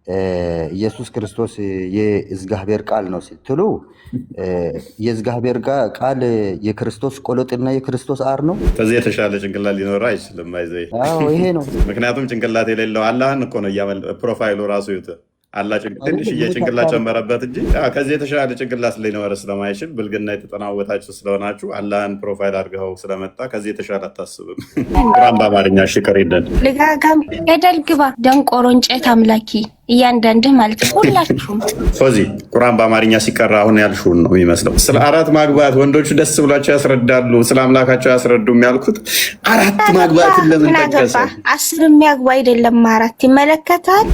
ኢየሱስ ክርስቶስ የእግዚአብሔር ቃል ነው ስትሉ የእግዚአብሔር ቃል የክርስቶስ ቆሎጥና የክርስቶስ አር ነው። ከዚህ የተሻለ ጭንቅላት ሊኖረው አይችልም። አይዘይ ይሄ ነው። ምክንያቱም ጭንቅላት የሌለው አላህን እኮ ነው ፕሮፋይሉ ራሱ ይዩት። አላ ትንሽዬ ጭንቅላት ጨመረበት እንጂ ከዚህ የተሻለ ጭንቅላት ሊኖር ስለማይችል ብልግና የተጠናወታችሁ ስለሆናችሁ አላህን ፕሮፋይል አድርገው ስለመጣ ከዚህ የተሻለ አታስብም። ቁርአን በአማርኛ ሽቅር ይደን ልጋጋም ገደል ግባ ደንቆሮ እንጨት አምላኪ እያንዳንድህ ማለት ሁላችሁም ፎዚ ቁርአን በአማርኛ ሲቀራ አሁን ያልሽውን ነው የሚመስለው። ስለ አራት ማግባት ወንዶቹ ደስ ብሏቸው ያስረዳሉ፣ ስለ አምላካቸው ያስረዱም ያልኩት አራት ማግባትን ለምን ጠቀሰ? 10 የሚያግባ አይደለም አራት ይመለከታል።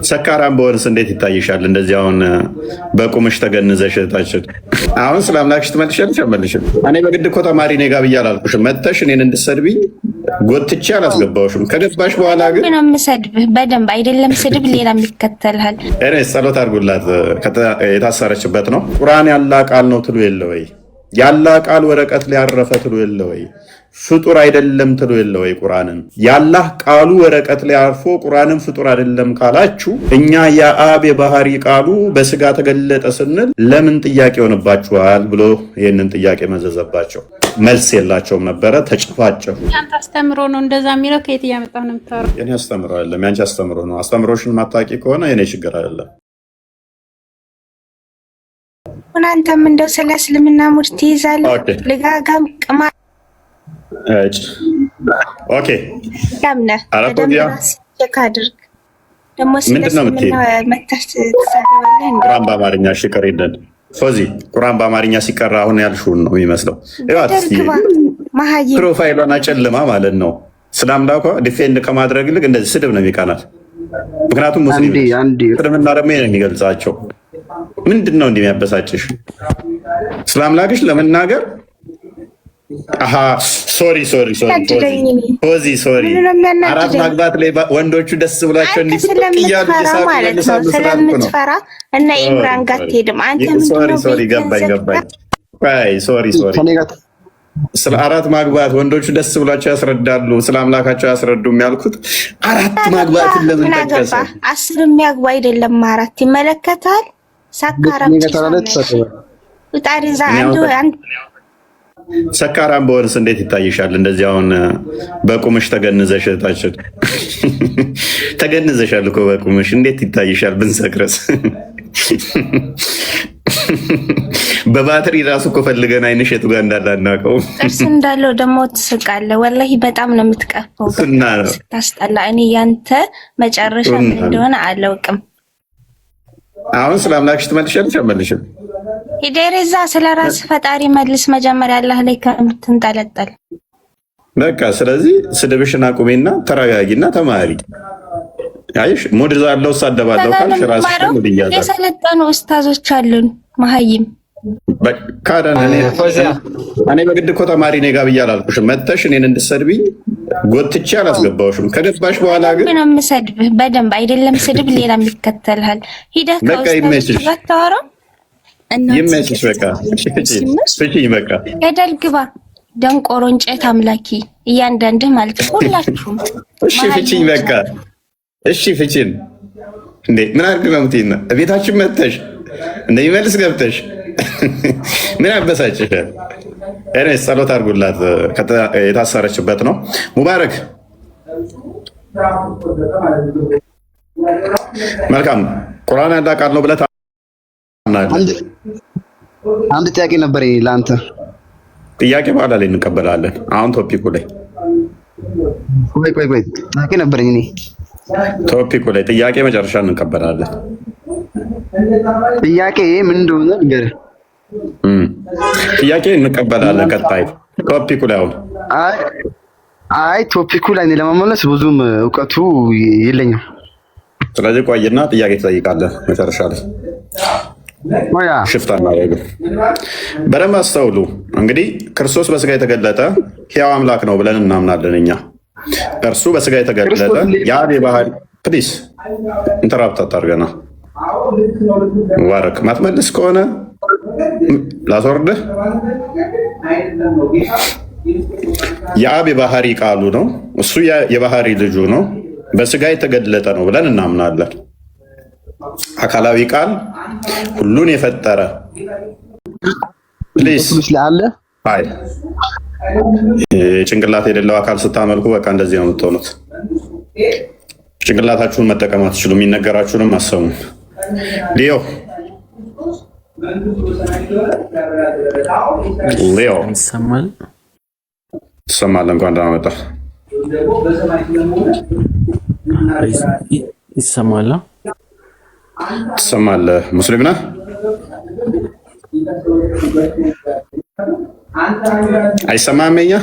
ሰካራም በሆንስ እንዴት ይታይሻል? እንደዚህ አሁን በቁምሽ ተገንዘሽ እህታችን አሁን ስለ አምላክሽ ትመልሻለሽ? አመልሽም እኔ በግድ እኮ ተማሪ ነኝ ጋር ብዬ አላልኩሽም። መጥተሽ እኔን እንድትሰድቢኝ ጎትቼ አላስገባሁሽም። ከገባሽ በኋላ ግን ነው የምሰድብህ በደንብ አይደለም ስድብ ሌላም ይከተልሃል። እኔ ጸሎት አድርጉላት የታሰረችበት ነው። ቁርአን ያላ ቃል ነው ትሉ የለ ወይ? ያላ ቃል ወረቀት ላይ ያረፈ ትሉ የለ ወይ? ፍጡር አይደለም ትሉ የለ ወይ? ቁርአንን ያላህ ቃሉ ወረቀት ላይ አርፎ ቁርአንን ፍጡር አይደለም ካላችሁ እኛ የአብ የባህሪ ቃሉ በስጋ ተገለጠ ስንል ለምን ጥያቄ ሆነባችኋል ብሎ ይህንን ጥያቄ መዘዘባቸው። መልስ የላቸውም ነበረ። ተጨፋጨፉ። ያንተ አስተምሮ ነው እንደዛ የሚለው። ከየት እያመጣሁ ነው የምታወራው? የኔ አስተምሮ አይደለም ያንቺ አስተምሮ ነው። አስተምሮሽን ማታቂ ከሆነ የኔ ችግር አይደለም። አንተም እንደው ስለ እስልምና ሙድ ትይዛለህ። ልጋጋም ቅማ ኦኬ ያምነ አድርግ ደግሞ ስለ እስልምና መተህ ትሳደባለህ። ቁርአን በአማርኛ ሽቅር ይደን ፎዚ ቁርአን በአማርኛ ሲቀራ አሁን ያልሽውን ነው የሚመስለው። ፕሮፋይሏን አጨልማ ማለት ነው። ስለ አምላኳ ዲፌንድ ከማድረግ ይልቅ እንደዚህ ስድብ ነው የሚቀናል። ምክንያቱም ሙስሊም እስልምና ደግሞ ይሄን የሚገልጻቸው ምንድን ነው እንዲህ የሚያበሳጭሽ? ስለ አምላክሽ ለመናገር ሶሪ አራት ማግባት ላይ ወንዶቹ ደስ ብሏቸው ስለምትፈራ እና ኢምራን ጋር ትሄድም አንተ ገባኝ። ስለ አራት ማግባት ወንዶቹ ደስ ብሏቸው ያስረዳሉ፣ ስለ አምላካቸው ያስረዱም ያልኩት አራት ማግባትን ለምን ጠቀሰ? 10 የሚያግባ አይደለም አራት ይመለከታል። ሰካራም በሆንስ እንዴት ይታይሻል? እንደዚህ አሁን በቁምሽ ተገንዘሽ እህታችን ተገንዘሻል እኮ በቁምሽ እንዴት ይታይሻል? ብንሰክረስ በባትሪ ራሱ እኮ ፈልገን አይንሽ የቱ ጋር እንዳለ አናውቀውም። ጥርስ እንዳለው ደግሞ ትስቃለህ። ወላሂ በጣም ነው የምትቀፈው፣ ስታስጠላ። እኔ ያንተ መጨረሻ ምን እንደሆነ አላውቅም። አሁን ስለ አምላክሽ ትመልሻለሽ? አመልሽም ሂደሬዛ ስለ ራስ ፈጣሪ መልስ መጀመሪያ አላህ ላይ ከምትንጠለጠል በቃ። ስለዚህ ስድብሽን አቁሜና ተረጋጊና ተማሪ። አይሽ ሙድ ዛለው ሳደባለው ካልሽ ራስሽ ሙድ ይያዛል። የሰለጠኑ ኡስታዞች አሉን መሀይም ካዳን እኔ በግድ እኮ ተማሪ ነኝ ጋር ብዬ አላልኩሽም። መጥተሽ እኔን እንድትሰድቢኝ ጎትቼ አላስገባሁሽም። ከገባሽ በኋላ ግን ነው የምሰድብህ በደንብ አይደለም ስድብ ሌላም ይከተልሃል። ሂደህ ከኡስታዞች ጋር ታወራው ይመችሽ። በቃ ፍቺኝ። በቃ ገደል ግባ ደንቆሮ እንጨት አምላኪ እያንዳንድህ ማለት ሁላችሁም። እሺ ፍቺኝ። በቃ እሺ ፍቺን። እንዴ ምን አድርግ ነው የምትይና ቤታችን መጥተሽ እንደሚመልስ ገብተሽ ምን አበሳጭሻል? እኔ ጸሎት አድርጉላት የታሰረችበት ነው። ሙባረክ መልካም ቁርአን ያላ ቃል ነው ብለህ አንድ ጥያቄ ነበር ለአንተ። ጥያቄ በኋላ ላይ እንቀበላለን። አሁን ቶፒኩ ላይ ቆይ ጥያቄ ነበረኝ እኔ። ቶፒኩ ላይ ጥያቄ መጨረሻ እንቀበላለን። ጥያቄ ምን እንደሆነ ንገረኝ። ጥያቄ እንቀበላለን። ቀጣይ ቶፒኩ ላይ አሁን አይ ቶፒኩ ላይ ለመመለስ ብዙም እውቀቱ የለኝም። ስለዚህ ቆይና ጥያቄ ትጠይቃለህ መጨረሻ ላይ ሽፍታ እናደርግ። በደንብ አስተውሉ። እንግዲህ ክርስቶስ በስጋ የተገለጠ ሕያው አምላክ ነው ብለን እናምናለን እኛ። እርሱ በስጋ የተገለጠ የአብ የባህሪ ፕሊስ ኢንተራፕት አታርገና ሙባረክ ማትመልስ ከሆነ ላስወርድህ። የአብ የባህሪ ቃሉ ነው። እሱ የባህሪ ልጁ ነው። በስጋ የተገለጠ ነው ብለን እናምናለን። አካላዊ ቃል ሁሉን የፈጠረ ፕሊዝ አለ። አይ ጭንቅላት የሌለው አካል ስታመልኩ በቃ እንደዚህ ነው የምትሆኑት። ጭንቅላታችሁን መጠቀም አትችሉ፣ የሚነገራችሁንም አሰሙ። ሊዮ ትሰማለህ? እንኳን ደህና መጣህ። ይሰማል? ትሰማለህ? ሙስሊም ነህ? አይሰማህም? የእኛ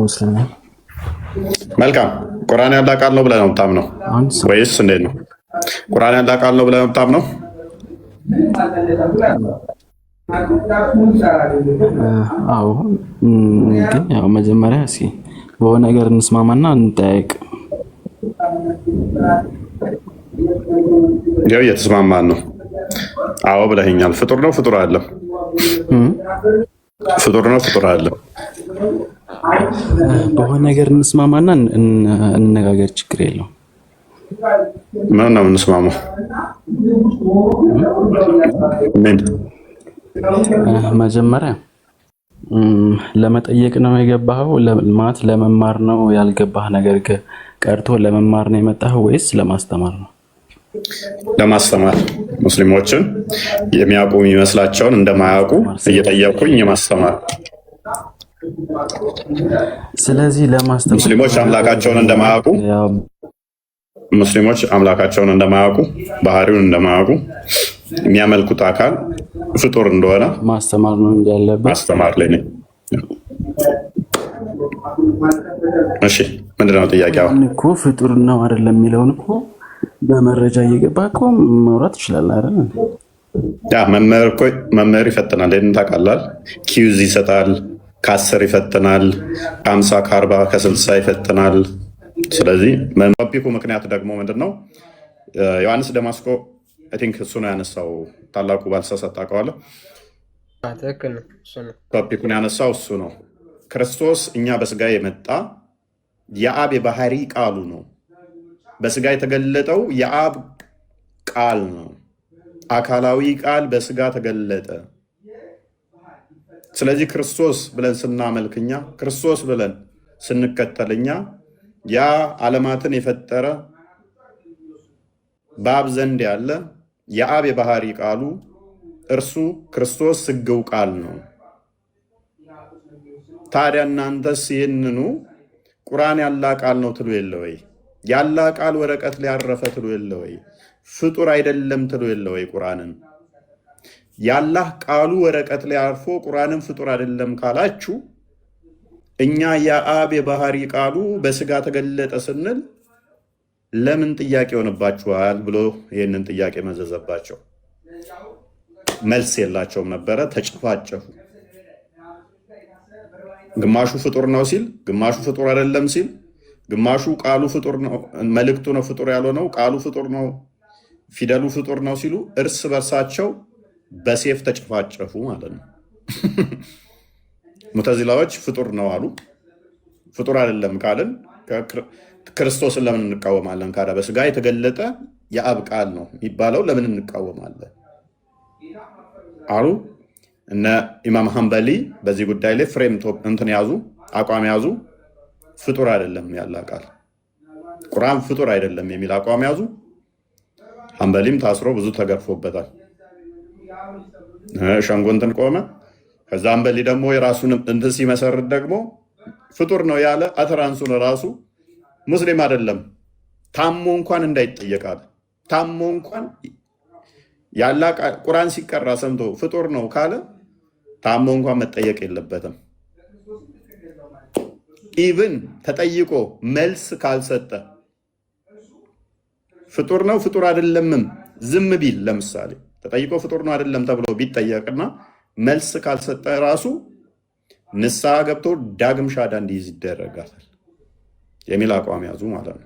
ሙስሊም ነኝ። መልካም። ቁርአን ያለ ቃል ነው ብለህ ነው የምታምነው ወይስ እንዴት ነው? ቁርአን ያለ ቃል ነው ብለህ ነው የምታምነው? አዎ፣ ግን ያው መጀመሪያ እስኪ በሆነ ነገር እንስማማና እንጠያየቅ። ያው እየተስማማን ነው። አዎ ብለኸኛል። ፍጡር ነው ፍጡር አለ? ፍጡር ነው ፍጡር አለ? በሆነ ነገር እንስማማና እንነጋገር፣ ችግር የለውም። ምን ነው የምንስማማው? ምን መጀመሪያ ለመጠየቅ ነው የገባኸው? ማለት ለመማር ነው? ያልገባህ ነገር ቀርቶ ለመማር ነው የመጣኸው ወይስ ለማስተማር ነው? ለማስተማር፣ ሙስሊሞችን የሚያውቁ የሚመስላቸውን እንደማያውቁ እየጠየቁኝ የማስተማር። ስለዚህ ለማስተማር ሙስሊሞች አምላካቸውን እንደማያውቁ ባህሪውን እንደማያውቁ የሚያመልኩት አካል ፍጡር እንደሆነ ማስተማር ነው እንጂ ያለበት ማስተማር ላይ ነኝ። እሺ ምንድነው ጥያቄው? እኮ ፍጡር ነው አይደለም የሚለውን እኮ በመረጃ እየገባ እኮ ማውራት ይችላል አይደል? ያ መምህር ይፈትናል። ይሄን ታውቃለህ? ኪዩዝ ይሰጣል፣ ከ10 ይፈትናል፣ ከ50 ከ40 ከ60 ይፈትናል። ስለዚህ ቶፒኩ ምክንያት ደግሞ ምንድነው? ዮሐንስ ደማስቆ አይ ቲንክ እሱ ነው ያነሳው። ታላቁ ባልተሳሳት ታውቀዋለህ? ቶፒኩን ያነሳው እሱ ነው። ክርስቶስ እኛ በስጋ የመጣ የአብ የባህሪ ቃሉ ነው። በስጋ የተገለጠው የአብ ቃል ነው። አካላዊ ቃል በስጋ ተገለጠ። ስለዚህ ክርስቶስ ብለን ስናመልክኛ፣ ክርስቶስ ብለን ስንከተልኛ ያ ዓለማትን የፈጠረ በአብ ዘንድ ያለ የአብ የባህሪ ቃሉ እርሱ ክርስቶስ ስግው ቃል ነው። ታዲያ እናንተስ ይህንኑ ቁርአን ያላ ቃል ነው ትሉ የለ ወይ? ያላ ቃል ወረቀት ላይ ያረፈ ትሉ የለ ወይ? ፍጡር አይደለም ትሉ የለ ወይ? ቁርአንን ያላህ ቃሉ ወረቀት ላይ አርፎ ቁርአንን ፍጡር አይደለም ካላችሁ እኛ የአብ የባህሪ ቃሉ በስጋ ተገለጠ ስንል ለምን ጥያቄ ሆነባችኋል ብሎ ይህንን ጥያቄ መዘዘባቸው። መልስ የላቸውም ነበረ። ተጨፋጨፉ። ግማሹ ፍጡር ነው ሲል፣ ግማሹ ፍጡር አይደለም ሲል፣ ግማሹ ቃሉ ፍጡር ነው፣ መልእክቱ ነው ፍጡር ያልሆነው፣ ቃሉ ፍጡር ነው፣ ፊደሉ ፍጡር ነው ሲሉ እርስ በርሳቸው በሴፍ ተጨፋጨፉ ማለት ነው። ሙተዚላዎች ፍጡር ነው አሉ። ፍጡር አይደለም ካልን ክርስቶስን ለምን እንቃወማለን? ካዳ በስጋ የተገለጠ የአብ ቃል ነው የሚባለው ለምን እንቃወማለን አሉ። እነ ኢማም ሐንበሊ በዚህ ጉዳይ ላይ ፍሬም እንትን ያዙ፣ አቋም ያዙ። ፍጡር አይደለም ያለ ቃል ቁርአን ፍጡር አይደለም የሚል አቋም ያዙ። ሐንበሊም ታስሮ ብዙ ተገርፎበታል። ሸንጎ እንትን ቆመ። ከዛ ሐንበሊ ደግሞ የራሱን እንትን ሲመሰርት ደግሞ ፍጡር ነው ያለ አተራንሱን ራሱ ሙስሊም አይደለም ታሞ እንኳን እንዳይጠየቃል። ታሞ እንኳን ያላ ቁርአን ሲቀራ ሰምቶ ፍጡር ነው ካለ ታሞ እንኳን መጠየቅ የለበትም። ኢቭን ተጠይቆ መልስ ካልሰጠ ፍጡር ነው ፍጡር አይደለምም ዝም ቢል፣ ለምሳሌ ተጠይቆ ፍጡር ነው አይደለም ተብሎ ቢጠየቅና መልስ ካልሰጠ ራሱ ንስሐ ገብቶ ዳግም ሻዳ እንዲይዝ ይደረጋል የሚል አቋም ያዙ ማለት ነው።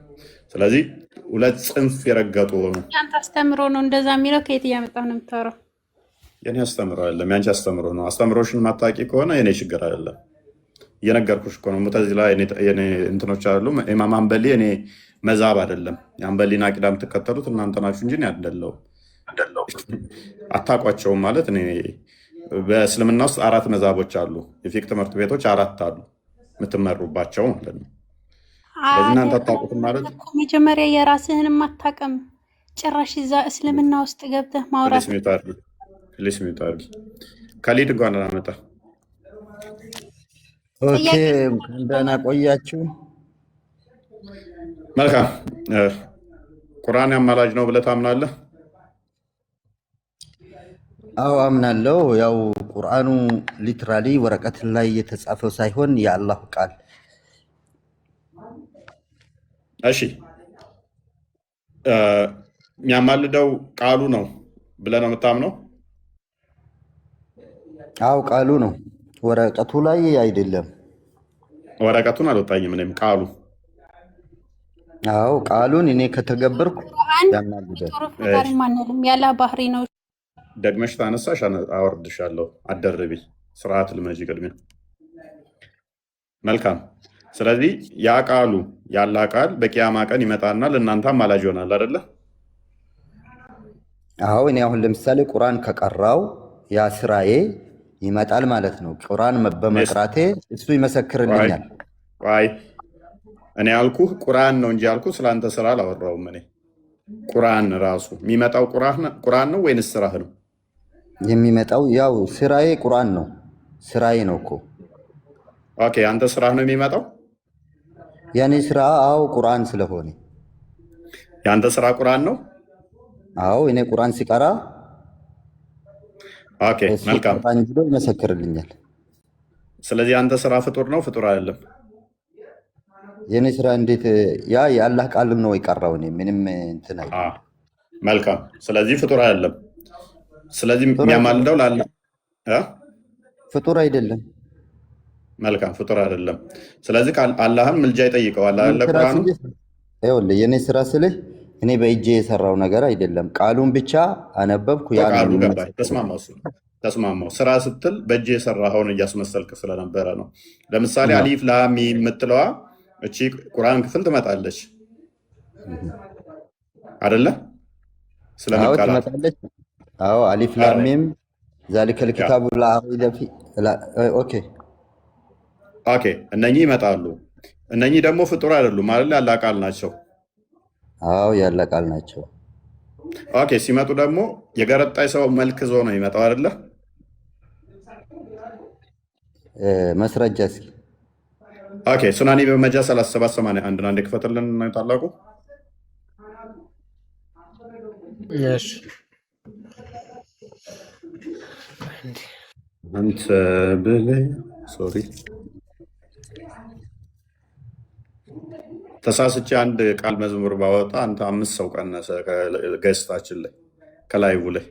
ስለዚህ ሁለት ጽንፍ የረገጡ ሆኑ። ያንተ አስተምሮ ነው እንደዛ የሚለው? ከየት እያመጣህ ነው የምታወራው? የኔ አስተምሮ አይደለም ያንቺ አስተምሮ ነው። አስተምሮሽን ማታቂ ከሆነ የኔ ችግር አይደለም። እየነገርኩሽ እኮ ነው። ሙተዚላ የኔ እንትኖች አሉ። ኢማም ሐንበሊ እኔ መዛብ አይደለም። የአንበሊን አቂዳ የምትከተሉት እናንተ ናችሁ እንጂ እኔ አይደለሁም። አታውቋቸውም ማለት እኔ በእስልምና ውስጥ 4 መዛቦች አሉ። የፊቅ ትምህርት ቤቶች 4 አሉ የምትመሩባቸው ማለት ነው። ስለዚህ እናንተ አታውቁትም ማለት መጀመሪያ የራስህንም አታውቅም። ጭራሽ እዛ እስልምና ውስጥ ገብተህ ማውራት ፕሊስ ሚውት አድርጊ። ከሊድ እንኳን አመጣ። ኦኬ እንደና ቆያችሁ። መልካም። ቁርአን አማላጅ ነው ብለህ ታምናለህ? አዎ አምናለሁ። ያው ቁርአኑ ሊትራሊ ወረቀት ላይ የተጻፈው ሳይሆን የአላህ ቃል። እሺ የሚያማልደው ቃሉ ነው ብለህ ነው የምታምነው? አዎ ቃሉ ነው፣ ወረቀቱ ላይ አይደለም። ወረቀቱን አልወጣኝም እኔም ቃሉ። አዎ ቃሉን እኔ ከተገበርኩ ያማልዳል። ማንልም ያለ ባህሪ ነው። ደግመሽ ታነሳሽ አወርድሻለሁ። አደርቢ ስርዓት ልመጂ ቅድሚያ። መልካም። ስለዚህ ያ ቃሉ ያላ ቃል በቂያማ ቀን ይመጣና ለእናንተ አማላጅ ይሆናል አይደለ? አዎ እኔ አሁን ለምሳሌ ቁርአን ከቀራው ያ ስራዬ ይመጣል ማለት ነው። ቁርአን በመቅራቴ እሱ ይመሰክርልኛል። አይ እኔ ያልኩህ ቁርአን ነው እንጂ ያልኩህ ስለአንተ ስራ አላወራሁም። እኔ ቁርአን ራሱ የሚመጣው ቁርአን ነው ወይንስ ስራህ ነው የሚመጣው? ያው ስራዬ ቁርአን ነው፣ ስራዬ ነው እኮ። ኦኬ አንተ ስራህ ነው የሚመጣው? ያኔ ስራ አዎ ቁርአን ስለሆነ ያንተ ስራ ቁርአን ነው? አዎ እኔ ቁርአን ሲቀራ ኦኬ መልካም አንጅሎ ይመሰክርልኛል። ስለዚህ አንተ ስራ ፍጡር ነው ፍጡር አይደለም? የኔ ስራ እንዴት ያ የአላህ ቃል ነው የቀራው? እኔ ምንም እንትን አይ። መልካም ስለዚህ ፍጡር አይደለም። ስለዚህ የሚያማልደው ለአላህ ፍጡር አይደለም። መልካም ፍጡር አይደለም። ስለዚህ አላህም ምልጃ ይጠይቀዋል አይደል? ቁርአኑ ይኸውልህ የኔ ስራ ስልህ እኔ በእጄ የሰራው ነገር አይደለም። ቃሉን ብቻ አነበብኩ። ቃሉ ገባኝ። ተስማማው። ስራ ስትል በእጄ የሰራኸውን እያስመሰልክ ስለነበረ ነው። ለምሳሌ አሊፍ ላም ሚም የምትለዋ እቺ ቁርአን ክፍል ትመጣለች አይደለ? ስለመቃላት ትመጣለች። አዎ አሊፍ ላም ሚም ዛሊከል ኪታቡ ላ ረይበ ፊህ። ኦኬ እነኚህ ይመጣሉ። እነኚህ ደግሞ ፍጡር አይደሉም ማለት ያለ ቃል ናቸው። አዎ ያለ ቃል ናቸው። ኦኬ ሲመጡ ደግሞ የገረጣይ ሰው መልክ ዞ ነው ይመጣው አይደለ? መስረጃ እስኪ ኦኬ ሱናኒ በመጃ 3781 አንድ ክፈትልን ነው ታላቁ። እሺ አንተ ብለህ ሶሪ ተሳስቼ አንድ ቃል መዝሙር ባወጣ አንተ 5 ሰው ቀነሰ ከገስታችን ላይ ከላይቭ ላይ።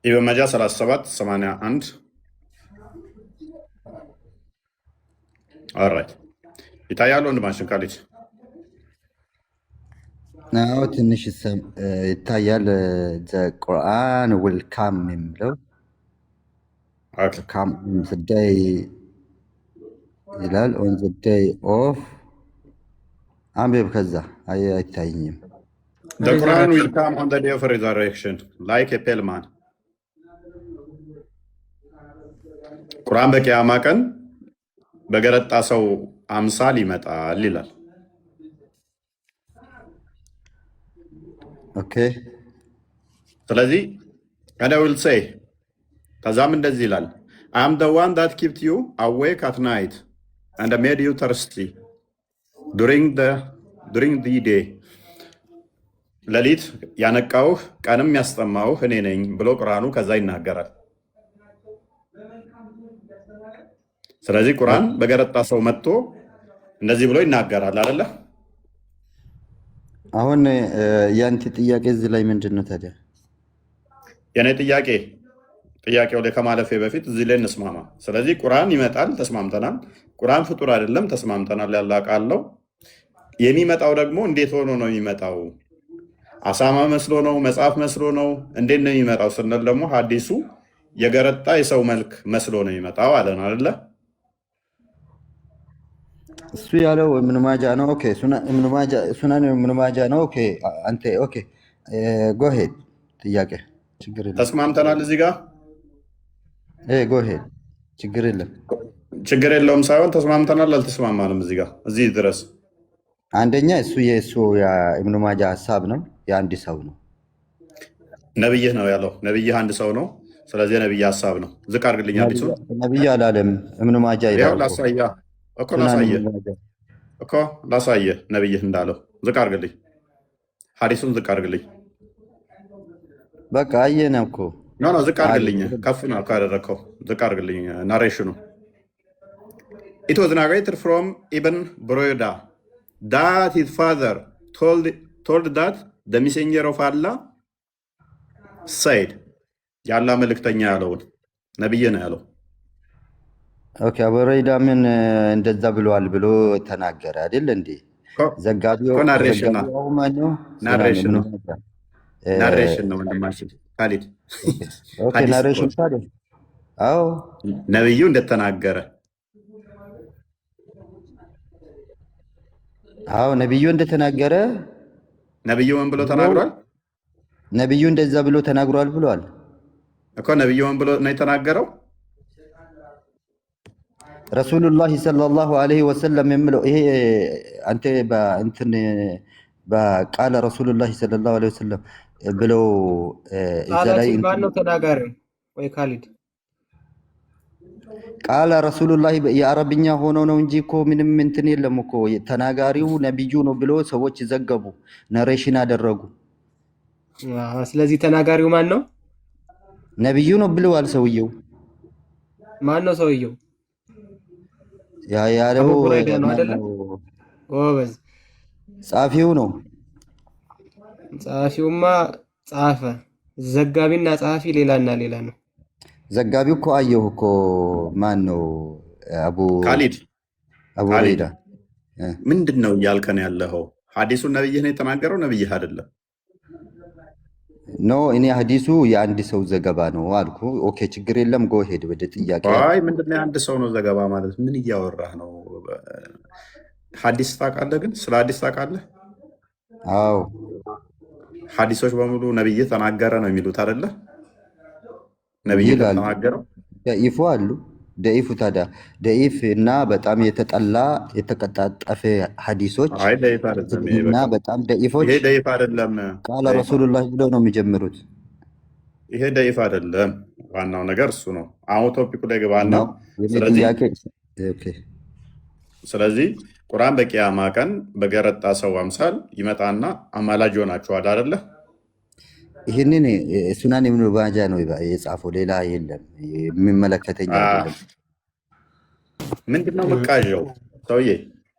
ይህ በመጃ 3781 ኦልራይት ይታያል። ወንድማችን ካሊድ ናው ትንሽ ይታያል። ቁርአን ዊል ካም የሚለው ካም ዘ ዴይ ይላል። ኦን ዘ ዴይ ኦፍ አንብብ። ከዛ አይታይኝም። The Quran will come on the day of resurrection like a pale man. ቁርአን በቂያማ ቀን በገረጣ ሰው አምሳል ይመጣል ይላል። ኦኬ ስለዚህ and I will say ከዛም እንደዚህ ይላል I am the one that kept you awake at night and made you thirsty during the day ሌሊት ያነቃውህ ቀንም ያስጠማውህ እኔ ነኝ ብሎ ቁርአኑ ከዛ ይናገራል። ስለዚህ ቁርአን በገረጣ ሰው መጥቶ እንደዚህ ብሎ ይናገራል አይደለ? አሁን ያንተ ጥያቄ እዚህ ላይ ምንድን ነው ታዲያ? የኔ ጥያቄው ላይ ከማለፌ በፊት እዚህ ላይ እንስማማ። ስለዚህ ቁርአን ይመጣል፣ ተስማምተናል። ቁርአን ፍጡር አይደለም፣ ተስማምተናል። ያላ ቃል ነው። የሚመጣው ደግሞ እንዴት ሆኖ ነው የሚመጣው? አሳማ መስሎ ነው? መጽሐፍ መስሎ ነው? እንዴት ነው የሚመጣው ስንል ደግሞ ሐዲሱ የገረጣ የሰው መልክ መስሎ ነው የሚመጣው አለን አይደለ? እሱ ያለው ኢብኑ ማጃ ነው። ኦኬ ሱናን ኢብኑ ማጃ ነው። ኦኬ አንተ ኦኬ ጎሄድ ጥያቄ ችግር የለም። ተስማምተናል እዚህ ጋር ጎሄድ ችግር የለም። ችግር የለውም ሳይሆን ተስማምተናል አልተስማማንም እዚህ ጋር እዚህ ድረስ። አንደኛ እሱ የእሱ የኢብኑ ማጃ ሀሳብ ነው፣ የአንድ ሰው ነው። ነብይህ ነው ያለው። ነብይህ አንድ ሰው ነው። ስለዚህ ነብይ ሀሳብ ነው። ዝቅ አድርግልኝ አዲሱ ነብይ አላለም። ኢብኑ ማጃ ይላል እኮ ላሳየህ ነብይህ እንዳለው ዝቅ አድርግልኝ። ሐዲሱን ዝቅ አድርግልኝ። በቃ አየነው እኮ ኖ ዝቅ አድርግልኝ። ከፍ ነው ካደረግከው ዝቅ አድርግልኝ። ናሬሽኑ It was narrated from Ibn Burayda that his father told that the messenger of Allah said የአላህ መልእክተኛ ያለውን ነብይ ነው ያለው። ኦኬ አቡረይዳ ምን እንደዛ ብለዋል ብሎ ተናገረ አይደል እንዴ? ዘጋቢው ናሬሽን ነው ወንድማችን ካሊድ። ኦኬ ናሬሽን ታዲያ አዎ ነብዩ እንደተናገረ ነብዩ እንደተናገረ ነብዩ ምን ብሎ ተናግሯል? ነብዩ እንደዛ ብሎ ተናግሯል ብሏል እኮ። ነብዩ ምን ብሎ ነው የተናገረው? ረሱሉላህ ሰለላሁ ዐለይሂ ወሰለም የሚለው ይሄ አንተ በእንትን በቃለ ረሱሉላህ ሰለላሁ ዐለይሂ ወሰለም ብለው እዛ ላይ ማን ነው ተናጋሪው? ወይ ካሊድ ቃለ ረሱሉላህ የአረብኛ ሆኖ ነው እንጂ እኮ ምንም እንትን የለም እኮ። ተናጋሪው ነብዩ ነው ብሎ ሰዎች ዘገቡ፣ ናሬሽን አደረጉ። ስለዚህ ተናጋሪው ማን ነው? ነብዩ ነው ብለዋል ሰውየው። ማን ነው ሰውየው? ያለው ነው አይደለም? ጎበዝ ጻፊው ነው። ጻፊውማ ጻፈ። ዘጋቢና ጻፊ ሌላና ሌላ ነው። ዘጋቢው እኮ አየሁ እኮ ማን ነው? አቡ ረይዳ። ምንድን ነው እያልከን ያለኸው? ሐዲሱን ነብይህ ነው የተናገረው? ነብይህ አይደለም። ኖ እኔ ሐዲሱ የአንድ ሰው ዘገባ ነው አልኩ። ኦኬ ችግር የለም። ጎ ሄድ ወደ ጥያቄ። አይ ምንድን ነው የአንድ ሰው ነው ዘገባ ማለት? ምን እያወራህ ነው? ሐዲስ ታውቃለህ? ግን ስለ ሐዲስ ታውቃለህ? አዎ ሐዲሶች በሙሉ ነብይህ ተናገረ ነው የሚሉት አይደለ? ነብይ ተናገረው። ደኢፉ አሉ። ደኢፉ ታዲያ ደኢፍ እና በጣም የተጠላ የተቀጣጠፈ ሐዲሶች እና በጣም ደኢፎች። ይሄ ደኢፍ አይደለም። ቃለ ረሱሉላህ ብለው ነው የሚጀምሩት። ይሄ ደኢፍ አይደለም። ዋናው ነገር እሱ ነው። አሁን ቶፒኩ ላይ ገባና ስለዚህ ቁርአን በቂያማ ቀን በገረጣ ሰው አምሳል ይመጣና አማላጅ ሆናችኋል አይደለ? ይህንን ሱናን ኢብኑ ማጃ ነው የጻፈው፣ ሌላ የለም። የሚመለከተኝ አይደለም። ምንድነው መቃዣው ሰውዬ?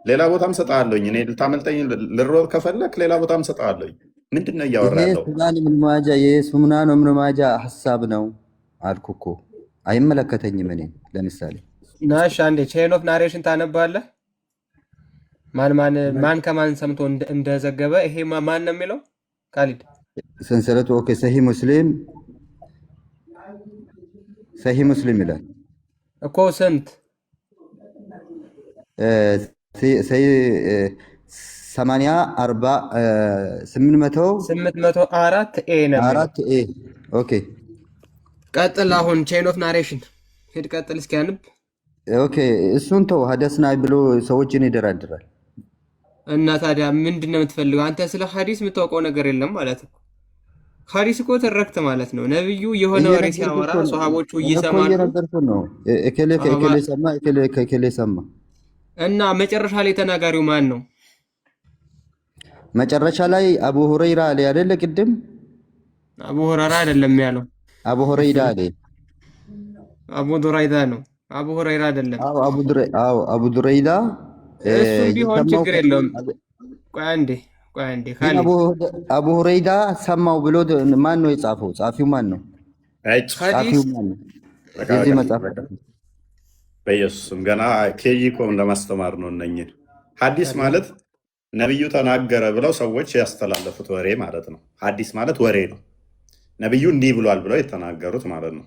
ሌላ ቦታም ሰጣለኝ እኔ ልታመልጠኝ ልሮጥ ከፈለክ ሌላ ቦታም ሰጣለኝ። ምንድነው እያወራ ያለው? ሱናን ኢብኑ ማጃ የሱናን ኢብኑ ማጃ ሐሳብ ነው አልኩ እኮ። አይመለከተኝም። እኔ ለምሳሌ ናሽ አንዴ ቼን ኦፍ ናሬሽን ታነባለህ። ማን ከማን ሰምቶ እንደዘገበ ይሄ ማን ነው የሚለው? ካሊድ ሰንሰለቱ ኦኬ። ሰሂህ ሙስሊም ይላል እኮ። ስንት 804 ኤ ነው። 4 ኤ ኦኬ። ቀጥል። አሁን ቼን ኦፍ ናሬሽን ሄድ ቀጥል እስኪ አንብ። ኦኬ እሱን ተው። ሐዲስና ብሎ ሰዎችን ይደራድራል። እና ታዲያ ምንድነው የምትፈልገው አንተ? ስለ ሐዲስ የምታውቀው ነገር የለም ማለት ነው። ሐዲስ እኮ ተረክተ ማለት ነው። ነብዩ የሆነ ወሬ ሲያወራ ሷሃቦቹ እየሰማሉ ነው። እከሌ ሰማ፣ እከሌ ሰማ። እና መጨረሻ ላይ ተናጋሪው ማን ነው? መጨረሻ ላይ አቡ ሁረይራ አለ አይደለ? ቅድም አቡ ሁረይራ አይደለም ያለው፣ አቡ ሁረይራ አለ። አቡ ዱረይዳ ነው። አቡ ሁረይራ አይደለም። አቡ ዱረይዳ። እሱም ቢሆን ችግር የለውም። ቆይ አንዴ አቡ ሁረይዳ ሰማው ብሎ ማን ነው የጻፈው? ጻፊው ማን ነው? ጻፊው ማን ነው? እዚህ መጽሐፍ በኢየሱስም ገና ኬጂ ኮም ለማስተማር ነው። እነኝን ሐዲስ ማለት ነቢዩ ተናገረ ብለው ሰዎች ያስተላለፉት ወሬ ማለት ነው። ሐዲስ ማለት ወሬ ነው። ነቢዩ እንዲህ ብሏል ብለው የተናገሩት ማለት ነው።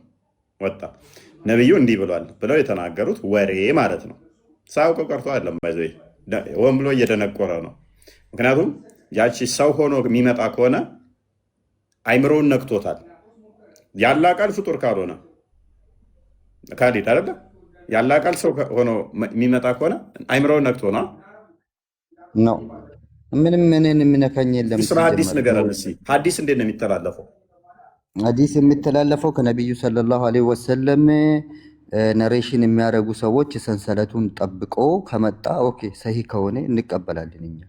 ወጣ ነቢዩ እንዲህ ብሏል ብለው የተናገሩት ወሬ ማለት ነው። ሳያውቀው ቀርቶ አይደለም፣ ሆን ብሎ እየደነቆረ ነው። ምክንያቱም ያቺ ሰው ሆኖ የሚመጣ ከሆነ አይምሮውን ነክቶታል። ያለ ቃል ፍጡር ካልሆነ ካዲድ አይደለ? ያለ ቃል ሰው ሆኖ የሚመጣ ከሆነ አይምሮውን ነክቶ ነው ነው። ምንም ምንን የሚነካኝ የለም። ስለ ሐዲስ ንገረን እስኪ። ሐዲስ እንዴት ነው የሚተላለፈው? ሐዲስ የሚተላለፈው ከነቢዩ ሰለላሁ ዐለይሂ ወሰለም ነሬሽን የሚያደርጉ ሰዎች ሰንሰለቱን ጠብቆ ከመጣ ኦኬ፣ ሰሂህ ከሆነ እንቀበላለን እኛ።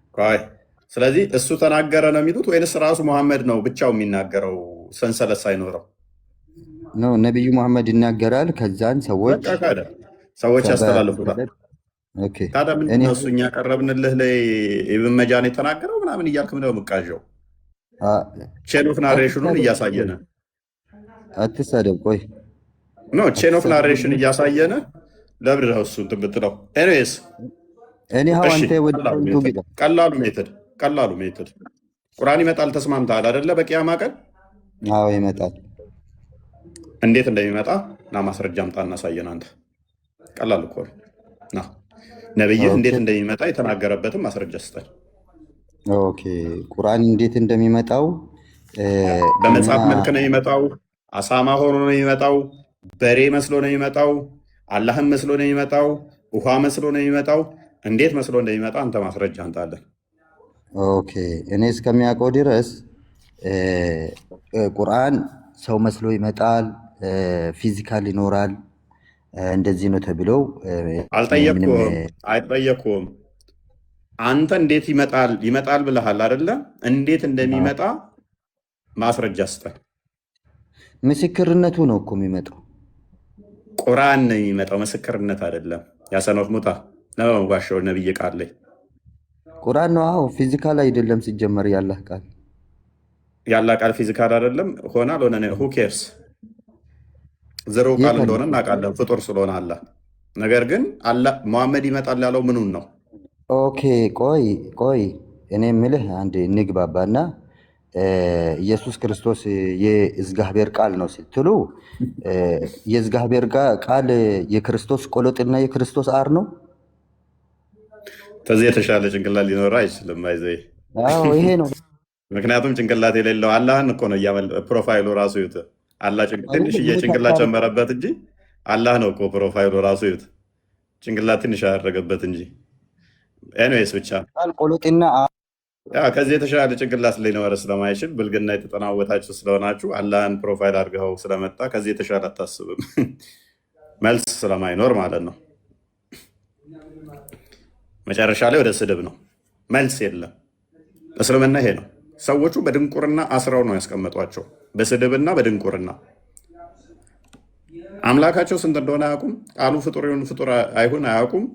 ስለዚህ እሱ ተናገረ ነው የሚሉት ወይንስ ራሱ መሐመድ ነው ብቻው የሚናገረው ሰንሰለት ሳይኖረው ነው? ነቢዩ መሐመድ ይናገራል፣ ከዛን ሰዎች ያስተላልፉታል። ታዲያ ምንድን ነው እሱ እኛ ቀረብንልህ ላይ ኢብን መጃን የተናገረው ምናምን እያልክ ምንድነው የምቃዠው? ቼን ኦፍ ናሬሽኑን እያሳየነ አትሳደብ። ቆይ ኖ ቼን ኦፍ ናሬሽን እያሳየነ ለምንድን ነው እሱ እንትን ብትለው? ኤኒዌይስ ቀላሉ ሜትድ ቁርአን ይመጣል። ተስማምተሃል አይደለ? በቂያማ ቀን አዎ ይመጣል። እንዴት እንደሚመጣ ና ማስረጃ አምጣ እናሳየን። አንተ ቀላል እኮ ነው። ነብይህ እንዴት እንደሚመጣ የተናገረበትም ማስረጃ ስጠን። ኦኬ ቁርአን እንዴት እንደሚመጣው በመጽሐፍ መልክ ነው የሚመጣው። አሳማ ሆኖ ነው የሚመጣው። በሬ መስሎ ነው የሚመጣው። አላህም መስሎ ነው የሚመጣው። ውሃ መስሎ ነው የሚመጣው። እንዴት መስሎ እንደሚመጣ አንተ ማስረጃ አንጣለን። ኦኬ እኔ እስከሚያውቀው ድረስ ቁርአን ሰው መስሎ ይመጣል፣ ፊዚካል ይኖራል፣ እንደዚህ ነው ተብለው አይጠየቅኩም። አንተ እንዴት ይመጣል ብለሃል አይደለ? እንዴት እንደሚመጣ ማስረጃ ስጠን። ምስክርነቱ ነው እኮ የሚመጣው። ቁርአን ነው የሚመጣው፣ ምስክርነት አይደለም። ያሰኖፍ ሙታ ለመዋሻው ነብይ ቃል ላይ ቁርአን ነው። አዎ ፊዚካል አይደለም ሲጀመር። ያላህ ቃል ፊዚካል አይደለም። ሆናል ሆነ ሁ ኬርስ ዘሮ ቃል እንደሆነ እናውቃለን፣ ፍጡር ስለሆነ አላህ። ነገር ግን አላህ መሐመድ ይመጣል ያለው ምኑን ነው? ኦኬ ቆይ እኔ የምልህ አንድ እንግባባና ኢየሱስ ክርስቶስ የእግዚአብሔር ቃል ነው ስትሉ የእግዚአብሔር ቃል የክርስቶስ ቆሎጥና የክርስቶስ አር ነው። ከዚህ የተሻለ ጭንቅላት ሊኖር አይችልም። አይዘይ ይሄ ነው። ምክንያቱም ጭንቅላት የሌለው አላህን እኮ ነው ፕሮፋይሉ ራሱ ይዩት። አላህ ትንሽዬ ጭንቅላት ጨመረበት እንጂ አላህ ነው እኮ ፕሮፋይሉ ራሱ ይዩት። ጭንቅላት ትንሽ ያደረገበት እንጂ። ኤኒዌይስ ብቻ ቆሎጥና ከዚህ የተሻለ ጭንቅላት ሊኖር ስለማይችል ብልግና የተጠናወታችሁ ስለሆናችሁ አላህን ፕሮፋይል አድርገው ስለመጣ ከዚህ የተሻለ አታስብም። መልስ ስለማይኖር ማለት ነው። መጨረሻ ላይ ወደ ስድብ ነው። መልስ የለም። እስልምና ይሄ ነው። ሰዎቹ በድንቁርና አስረው ነው ያስቀመጧቸው፣ በስድብና በድንቁርና። አምላካቸው ስንት እንደሆነ አያውቁም። ቃሉ ፍጡር ይሁን ፍጡር አይሁን አያውቁም።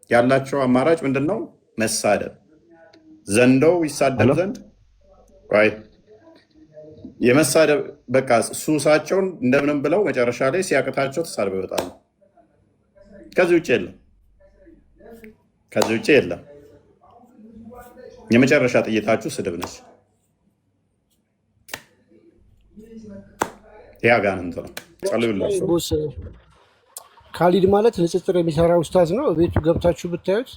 ያላቸው አማራጭ ምንድን ነው? መሳደብ። ዘንዶው ይሳደብ ዘንድ የመሳደብ በቃ ሱሳቸውን እንደምንም ብለው መጨረሻ ላይ ሲያቅታቸው ተሳድበው ይወጣሉ። ከዚህ ውጭ የለም። የመጨረሻ ጥይታችሁ ስድብ ነች። ያጋንንት ነው። ጸልዩላቸው። ካሊድ ማለት ንጽጽር የሚሰራ ኡስታዝ ነው። ቤቱ ገብታችሁ ብታዩት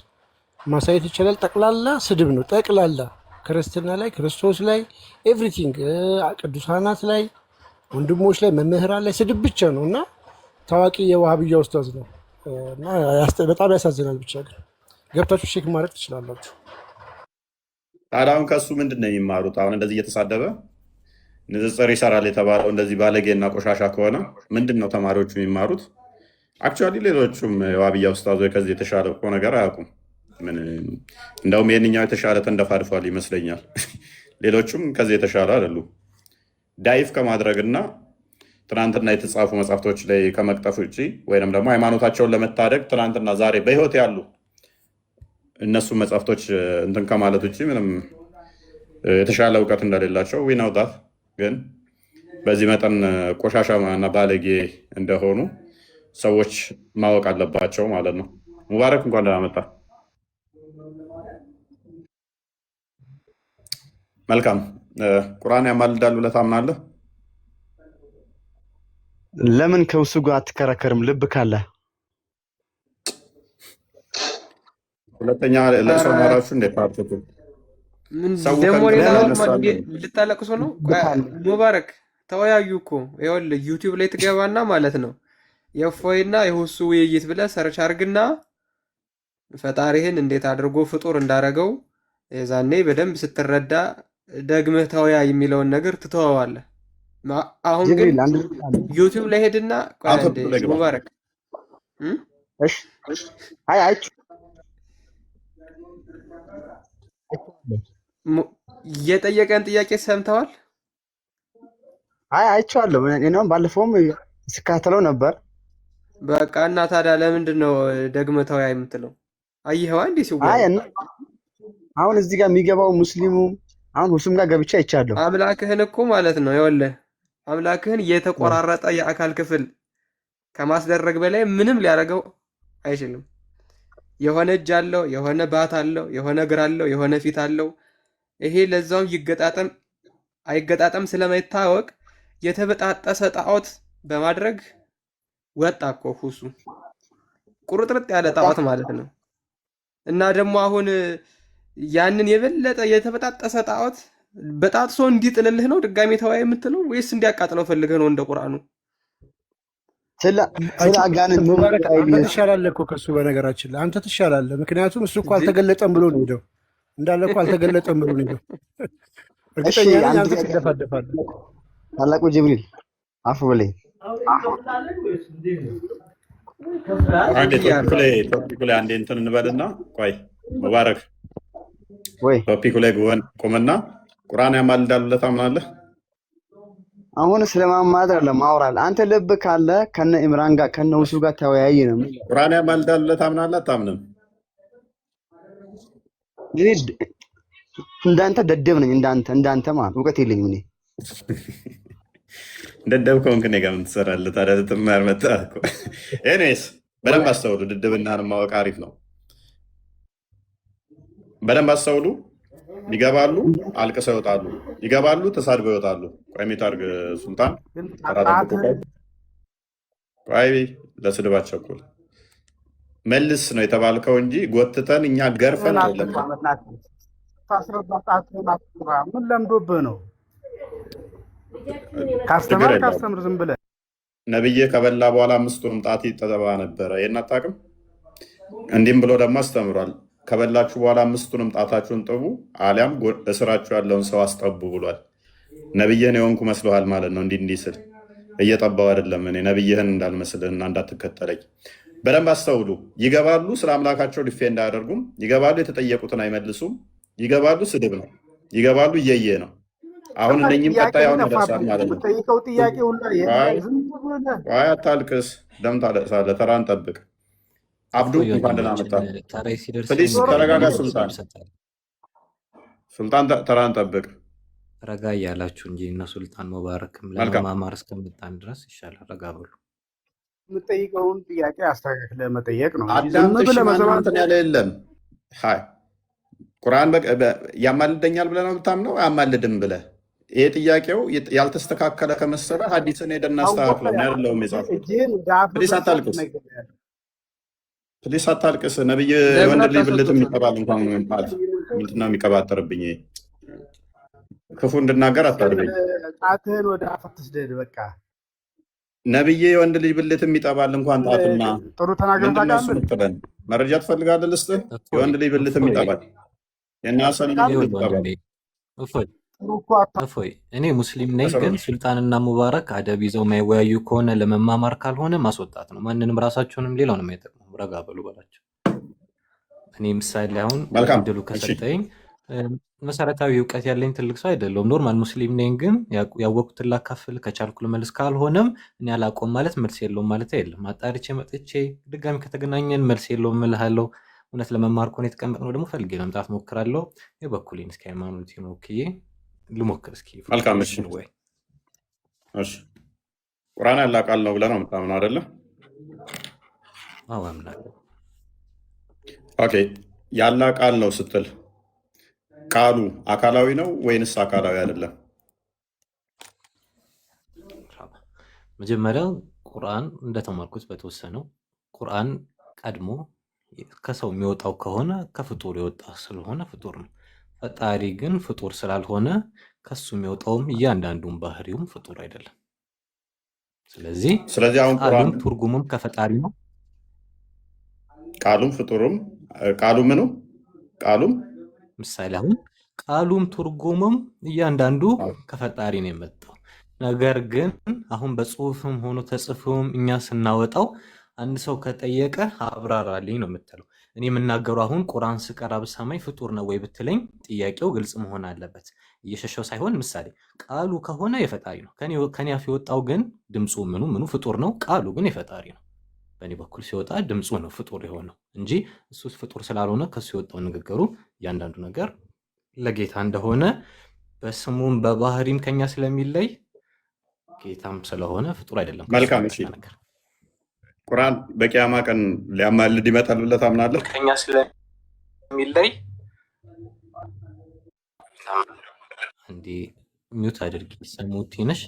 ማሳየት ይችላል። ጠቅላላ ስድብ ነው። ጠቅላላ ክርስትና ላይ፣ ክርስቶስ ላይ፣ ኤቭሪቲንግ ቅዱሳናት ላይ፣ ወንድሞች ላይ፣ መምህራን ላይ ስድብ ብቻ ነው እና ታዋቂ የዋሃብያ ኡስታዝ ነው እና በጣም ያሳዝናል። ብቻ ግን ገብታችሁ ቼክ ማድረግ ትችላላችሁ። ታዲያ አሁን ከእሱ ምንድን ነው የሚማሩት? አሁን እንደዚህ እየተሳደበ ንጽጽር ይሰራል የተባለው እንደዚህ ባለጌና ቆሻሻ ከሆነ ምንድን ነው ተማሪዎቹ የሚማሩት? አክቹዋሊ ሌሎቹም የዋሃብያ ኡስታዞች ከዚህ የተሻለ እኮ ነገር አያውቁም። እንደውም ይህንኛው የተሻለ ተንደፋድፏል ይመስለኛል። ሌሎቹም ከዚህ የተሻለ አይደሉም። ዳይፍ ከማድረግና ትናንትና የተጻፉ መጽሐፍቶች ላይ ከመቅጠፍ ውጭ ወይም ደግሞ ሃይማኖታቸውን ለመታደግ ትናንትና ዛሬ በህይወት ያሉ እነሱ መጽሐፍቶች እንትን ከማለት ውጭ ምንም የተሻለ እውቀት እንደሌላቸው ዊናውጣት ግን በዚህ መጠን ቆሻሻ እና ባለጌ እንደሆኑ ሰዎች ማወቅ አለባቸው ማለት ነው። ሙባረክ እንኳን ደህና መጣ። መልካም ቁርአን ያማልዳል ብለህ ታምናለህ? ለምን ከውሱ ጋር አትከራከርም? ልብ ካለ ሁለተኛ ለሰው ማራችሁ እንዴት ታጥቁ ሰው ደግሞ ሌላ ለምሳሌ ልታለቅሱ ነው? ሙባረክ ተወያዩ እኮ ይኸውልህ፣ ዩቲዩብ ላይ ትገባና ማለት ነው የእፎይና የሁሱ ውይይት ብለህ ሰርች አርግና ፈጣሪህን እንዴት አድርጎ ፍጡር እንዳረገው የዛኔ በደንብ ስትረዳ ደግመህ ተወያይ የሚለውን ነገር ትተዋዋለህ። አሁን ግን ዩቲዩብ ላይ ሄድና ሙባረክ እሺ አይ የጠየቀን ጥያቄ ሰምተዋል? አይ አይቼዋለሁ። እኔም ባለፈውም ስካተለው ነበር። በቃ እና ታዲያ ለምንድን ነው ደግመህ ተወያይ የምትለው? አየኸዋ እንዴ ሲወራ። አይ አሁን እዚህ ጋር የሚገባው ሙስሊሙ አሁን ሁሱም ጋር ገብቼ አይቻለሁ። አምላክህን እኮ ማለት ነው ይኸውልህ፣ አምላክህን የተቆራረጠ የአካል ክፍል ከማስደረግ በላይ ምንም ሊያደርገው አይችልም። የሆነ እጅ አለው፣ የሆነ ባት አለው፣ የሆነ እግር አለው፣ የሆነ ፊት አለው። ይሄ ለዛው ይገጣጠም አይገጣጠም ስለማይታወቅ የተበጣጠሰ ጣዖት በማድረግ ወጣ እኮ ሁሱ፣ ቁርጥርጥ ያለ ጣዖት ማለት ነው። እና ደግሞ አሁን ያንን የበለጠ የተበጣጠሰ ጣዖት በጣጥሶ እንዲጥልልህ ነው ድጋሜ ተወያይ የምትለው ወይስ እንዲያቃጥለው ፈልገህ ነው? እንደ ቁርአኑ አጋንንት ሙባረክ አንተ ትሻላለህ እኮ ከሱ። በነገራችን ላይ አንተ ትሻላለህ፣ ምክንያቱም እሱ እኮ አልተገለጠም ብሎ ነው ሄደው እንዳለ እኮ አልተገለጠም ብሎ ነው ሄደው። እርግጠኛ ነኝ አንተ ትደፋደፋለህ። ታላቁ ጅብሪል አፉ በለኝ። ቶፒኩ ላይ አንዴ እንትን እንበልና ቆይ ሙባረክ ወይ ቶፒኩ ላይ ቁምና ቁርአን ያማልዳል ብለህ ታምናለህ? አሁን ስለማማድ አይደለም ማውራል። አንተ ልብ ካለ ከነ ኢምራን ጋር ከነ ውሱ ጋር ተወያይ ነው። ቁርአን ያማልዳል ብለህ ታምናለህ አታምንም? እንዳንተ ደደብ ነኝ። እንዳንተ ማለት እውቀት የለኝም እኔ። ደደብ ከሆንክ እኔ ጋር ምን ትሰራለህ ታዲያ? ልትማር መጣህ እኮ። ኤኒዌይስ በደንብ አስተውሉ። ድድብናን ማወቅ አሪፍ ነው። በደንብ አስተውሉ። ይገባሉ፣ አልቅሰው ይወጣሉ። ይገባሉ፣ ተሳድበው ይወጣሉ። ቆይ ሚታርግ ሱልጣን ቆይ ለስድባቸው እኩል መልስ ነው የተባልከው እንጂ ጎትተን እኛ ገርፈን አይደለም። ምን ለምዶብህ ነው? ካስተማር ካስተምር ዝም ብለህ ነብዬ ከበላ በኋላ አምስቱንም ጣት ይጠባ ነበረ። ይሄን አታውቅም? እንዲህም ብሎ ደግሞ አስተምሯል። ከበላችሁ በኋላ አምስቱንም ጣታችሁን ጥቡ አሊያም እስራችሁ ያለውን ሰው አስጠቡ ብሏል። ነብይህን የሆንኩ መስሎሃል ማለት ነው። እንዲህ ስል እየጠባው አይደለም። እኔ ነብይህን እንዳልመስልህና እንዳትከተለኝ በደንብ አስተውሉ። ይገባሉ፣ ስለ አምላካቸው ዲፌ እንዳያደርጉም ይገባሉ። የተጠየቁትን አይመልሱም። ይገባሉ፣ ስድብ ነው። ይገባሉ፣ እየየ ነው። አሁን እነኝም ቀጣይ አሁን ይደርሳል ማለት ነው። አታልቅስ፣ ደም ታለቅሳለህ። ተራን ጠብቅ። አብዱ እንኳን ደህና መጣ። ፕሊስ ተረጋጋ። ሱልጣን ተራን ጠብቅ። ረጋ እያላችሁ እንጂ እነ ሱልጣን ሙባረክም ለማማር እስከመጣን ድረስ ይሻላል። ረጋ ብሎ የምጠይቀውን ጥያቄ አስተካክለህ መጠየቅ ነው። አዳምጥሽማንትን ያለ የለም። ቁርአን ያማልደኛል ብለህ ነው የምታምነው? አያማልድም ብለህ ይሄ ጥያቄው ያልተስተካከለ ከመሰለ ሀዲስን ሄደን እናስተካክለው ነው ያለውም የጻፈው። ፕሊስ አታልቅስ፣ ፕሊስ አታልቅስ። ነብይ የወንድ ልጅ ብልት የሚቀባል እንኳን ማለት ምንድን ነው የሚቀባጠርብኝ? ክፉ እንድናገር አታድርገኝ። ጣትህን ወደ አፍ አትስደድ። በቃ ነብዬ የወንድ ልጅ ብልት የሚጠባል እንኳን ጣትና ጥሩ ተናገር። ታውቃለህ? መረጃ ትፈልጋለህ? ልስጥህ። የወንድ ልጅ ብልት የሚጠባል የናሰን ይጠባል። እፎይ እኔ ሙስሊም ነኝ፣ ግን ሱልጣንና ሙባረክ አደብ ይዘው የማይወያዩ ከሆነ ለመማማር ካልሆነ ማስወጣት ነው። ማንንም ራሳቸውንም ሌላውን የማይጠቅሙ ረጋ በሉ በላቸው። እኔ ምሳሌ አሁን ድሉ ከሰጠኝ መሰረታዊ እውቀት ያለኝ ትልቅ ሰው አይደለሁም። ኖርማል ሙስሊም ነኝ፣ ግን ያወቅኩትን ላካፍል ከቻልኩ ልመልስ፣ ካልሆነም እኔ አላቆም ማለት መልስ የለውም ማለት አይደለም። አጣርቼ መጥቼ ድጋሚ ከተገናኘን መልስ የለውም እልሃለሁ። እውነት ለመማር ከሆነ የተቀመጥነው ደግሞ ፈልጌ ለመምጣት ሞክራለሁ። የበኩሌን እስኪ ሃይማኖት ወክዬ ልሞክር። እስኪ መልካም ወይ ቁርአን ያለ ቃል ነው ብለህ ነው የምታምነው አይደለ? አዎ አምናለሁ። ኦኬ ያለ ቃል ነው ስትል ቃሉ አካላዊ ነው ወይንስ አካላዊ አይደለም? መጀመሪያ ቁርአን እንደተማርኩት በተወሰነው ቁርአን ቀድሞ ከሰው የሚወጣው ከሆነ ከፍጡር የወጣ ስለሆነ ፍጡር ነው። ፈጣሪ ግን ፍጡር ስላልሆነ ከሱ የሚወጣውም እያንዳንዱን ባህሪውም ፍጡር አይደለም። ስለዚህ አሁን ቃሉም ትርጉሙም ከፈጣሪ ነው። ቃሉም ፍጡሩም ቃሉ ምኑ ቃሉም ምሳሌ አሁን ቃሉም ትርጉሙም እያንዳንዱ ከፈጣሪ ነው የመጣው። ነገር ግን አሁን በጽሁፍም ሆኖ ተጽፎም እኛ ስናወጣው አንድ ሰው ከጠየቀ አብራራልኝ ነው የምትለው። እኔ የምናገረው አሁን ቁርአን ስቀራ ብሰማኝ ፍጡር ነው ወይ ብትለኝ ጥያቄው ግልጽ መሆን አለበት። እየሸሸው ሳይሆን ምሳሌ ቃሉ ከሆነ የፈጣሪ ነው። ከኔ አፍ የወጣው ግን ድምፁ ምኑ ፍጡር ነው። ቃሉ ግን የፈጣሪ ነው። በእኔ በኩል ሲወጣ ድምፁ ነው ፍጡር የሆነው እንጂ እሱ ፍጡር ስላልሆነ ከሱ የወጣው ንግግሩ እያንዳንዱ ነገር ለጌታ እንደሆነ በስሙም በባህሪም ከኛ ስለሚለይ ጌታም ስለሆነ ፍጡር አይደለም። መልካም። እሺ ቁርአን በቂያማ ቀን ሊያማልድ ይመጣል ብለህ ታምናለህ? ከኛ ስለሚለይ እንዲ ሚውት አድርጊ ሰሙት ነሽ።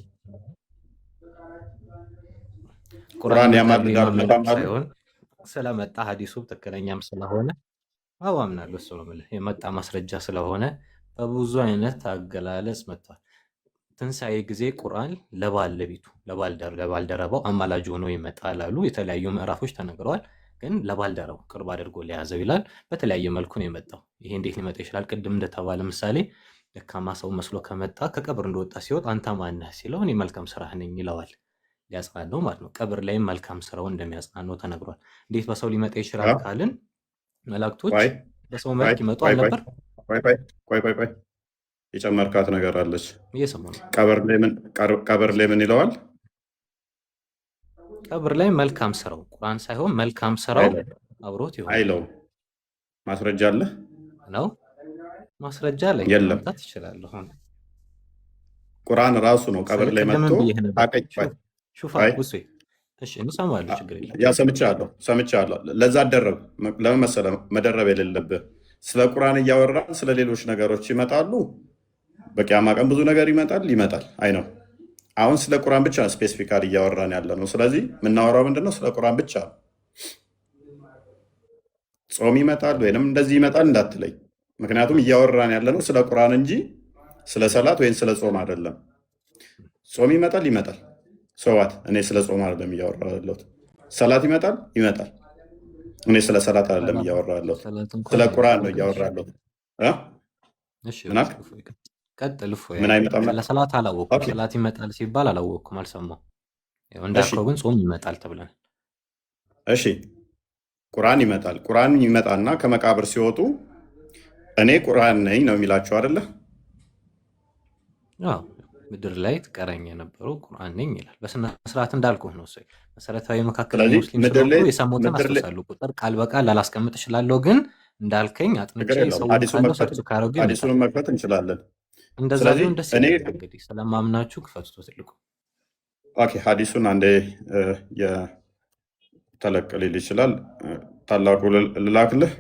ቁርአን ያማልዳል ብለህ ታምናለህ? ስለመጣ ሐዲሱ ትክክለኛም ስለሆነ አዎ አምናለሁ። እሱ ነው ማለት የመጣ ማስረጃ ስለሆነ በብዙ አይነት አገላለጽ መጥቷል። ትንሣኤ ጊዜ ቁርአን ለባለቤቱ ለባልደረባው አማላጅ ሆኖ ይመጣል አሉ። የተለያዩ ምዕራፎች ተነግረዋል። ግን ለባልደረባው ቅርብ አድርጎ ሊያዘው ይላል። በተለያየ መልኩ ነው የመጣው። ይሄ እንዴት ሊመጣ ይችላል? ቅድም እንደተባለ ምሳሌ ደካማ ሰው መስሎ ከመጣ ከቀብር እንደወጣ ሲወጥ አንተ ማነህ ሲለው እኔ መልካም ስራህ ነኝ ይለዋል። ሊያጽናናው ማለት ነው። ቀብር ላይም መልካም ስራው እንደሚያጽናናው ተነግሯል። እንዴት በሰው ሊመጣ ይችላል ካልን መላእክቶች በሰው መልክ ይመጡ አልነበር? ቆይ የጨመርካት ነገር አለች። እየሰማሁ ነው። ቀብር ላይ ምን ይለዋል? ቀብር ላይ መልካም ስራው ቁርአን ሳይሆን መልካም ስራው አብሮት ይሆናል አይለውም። ማስረጃ አለ ነው? ማስረጃ ላይ የለም። ማምጣት ይችላል። ቁርአን ራሱ ነው ቀብር ላይ መጥቶ ሹፋ ውሴ እሺ እንሰማለን። ችግር የለም። ያ ሰምቻለሁ። ለዛ አደረብ ለምን መሰለህ መደረብ የሌለብህ ስለ ቁርአን እያወራን ስለ ሌሎች ነገሮች ይመጣሉ። በቂያማ ቀን ብዙ ነገር ይመጣል። አይ ነው አሁን ስለ ቁርአን ብቻ ስፔሲፊካሊ እያወራን ያለ ነው። ስለዚህ የምናወራው ምንድነው? ስለ ቁርአን ብቻ ነው። ጾም ይመጣል ወይንም እንደዚህ ይመጣል እንዳትለኝ። ምክንያቱም እያወራን ያለ ነው ስለ ቁርአን እንጂ ስለ ሰላት ወይም ስለ ጾም አይደለም። ጾም ይመጣል። ሰዋት እኔ ስለ ጾም አይደለም እያወራ ያለሁት። ሰላት ይመጣል። እኔ ስለ ሰላት አይደለም እያወራ ያለሁት፣ ስለ ቁርአን ነው እያወራ ያለሁት። ምን አይመጣም? ለሰላት አላወኩም። ሰላት ይመጣል ሲባል አላወኩም፣ አልሰማሁም። እንዳልከው ግን ጾም ይመጣል ተብለናል። እሺ ቁርአን ይመጣል። ቁርአን ይመጣና ከመቃብር ሲወጡ እኔ ቁርአን ነኝ ነው የሚላቸው አይደለ? ምድር ላይ ትቀረኝ የነበረው ቁርአን ነኝ ይላል። በስነ ስርዓት እንዳልኩህ ነው። መሰረታዊ መካከለኛ ሙስሊም ስለሆኑ የሰሙትን አስታውሳሉ። ቁጥር ቃል በቃል ላላስቀምጥ እችላለሁ፣ ግን እንዳልከኝ አጥንቼ ሰው ሰርች ካረጉ ሐዲሱን መክፈት እንችላለን። እንደዛ ቢሆን ደስ ይላል። እንግዲህ ስለማምናችሁ ክፈቱት። ትልቁ ኦኬ፣ ሐዲሱን አንዴ ተለቅልል ይችላል። ታላቁ ልላክልህ።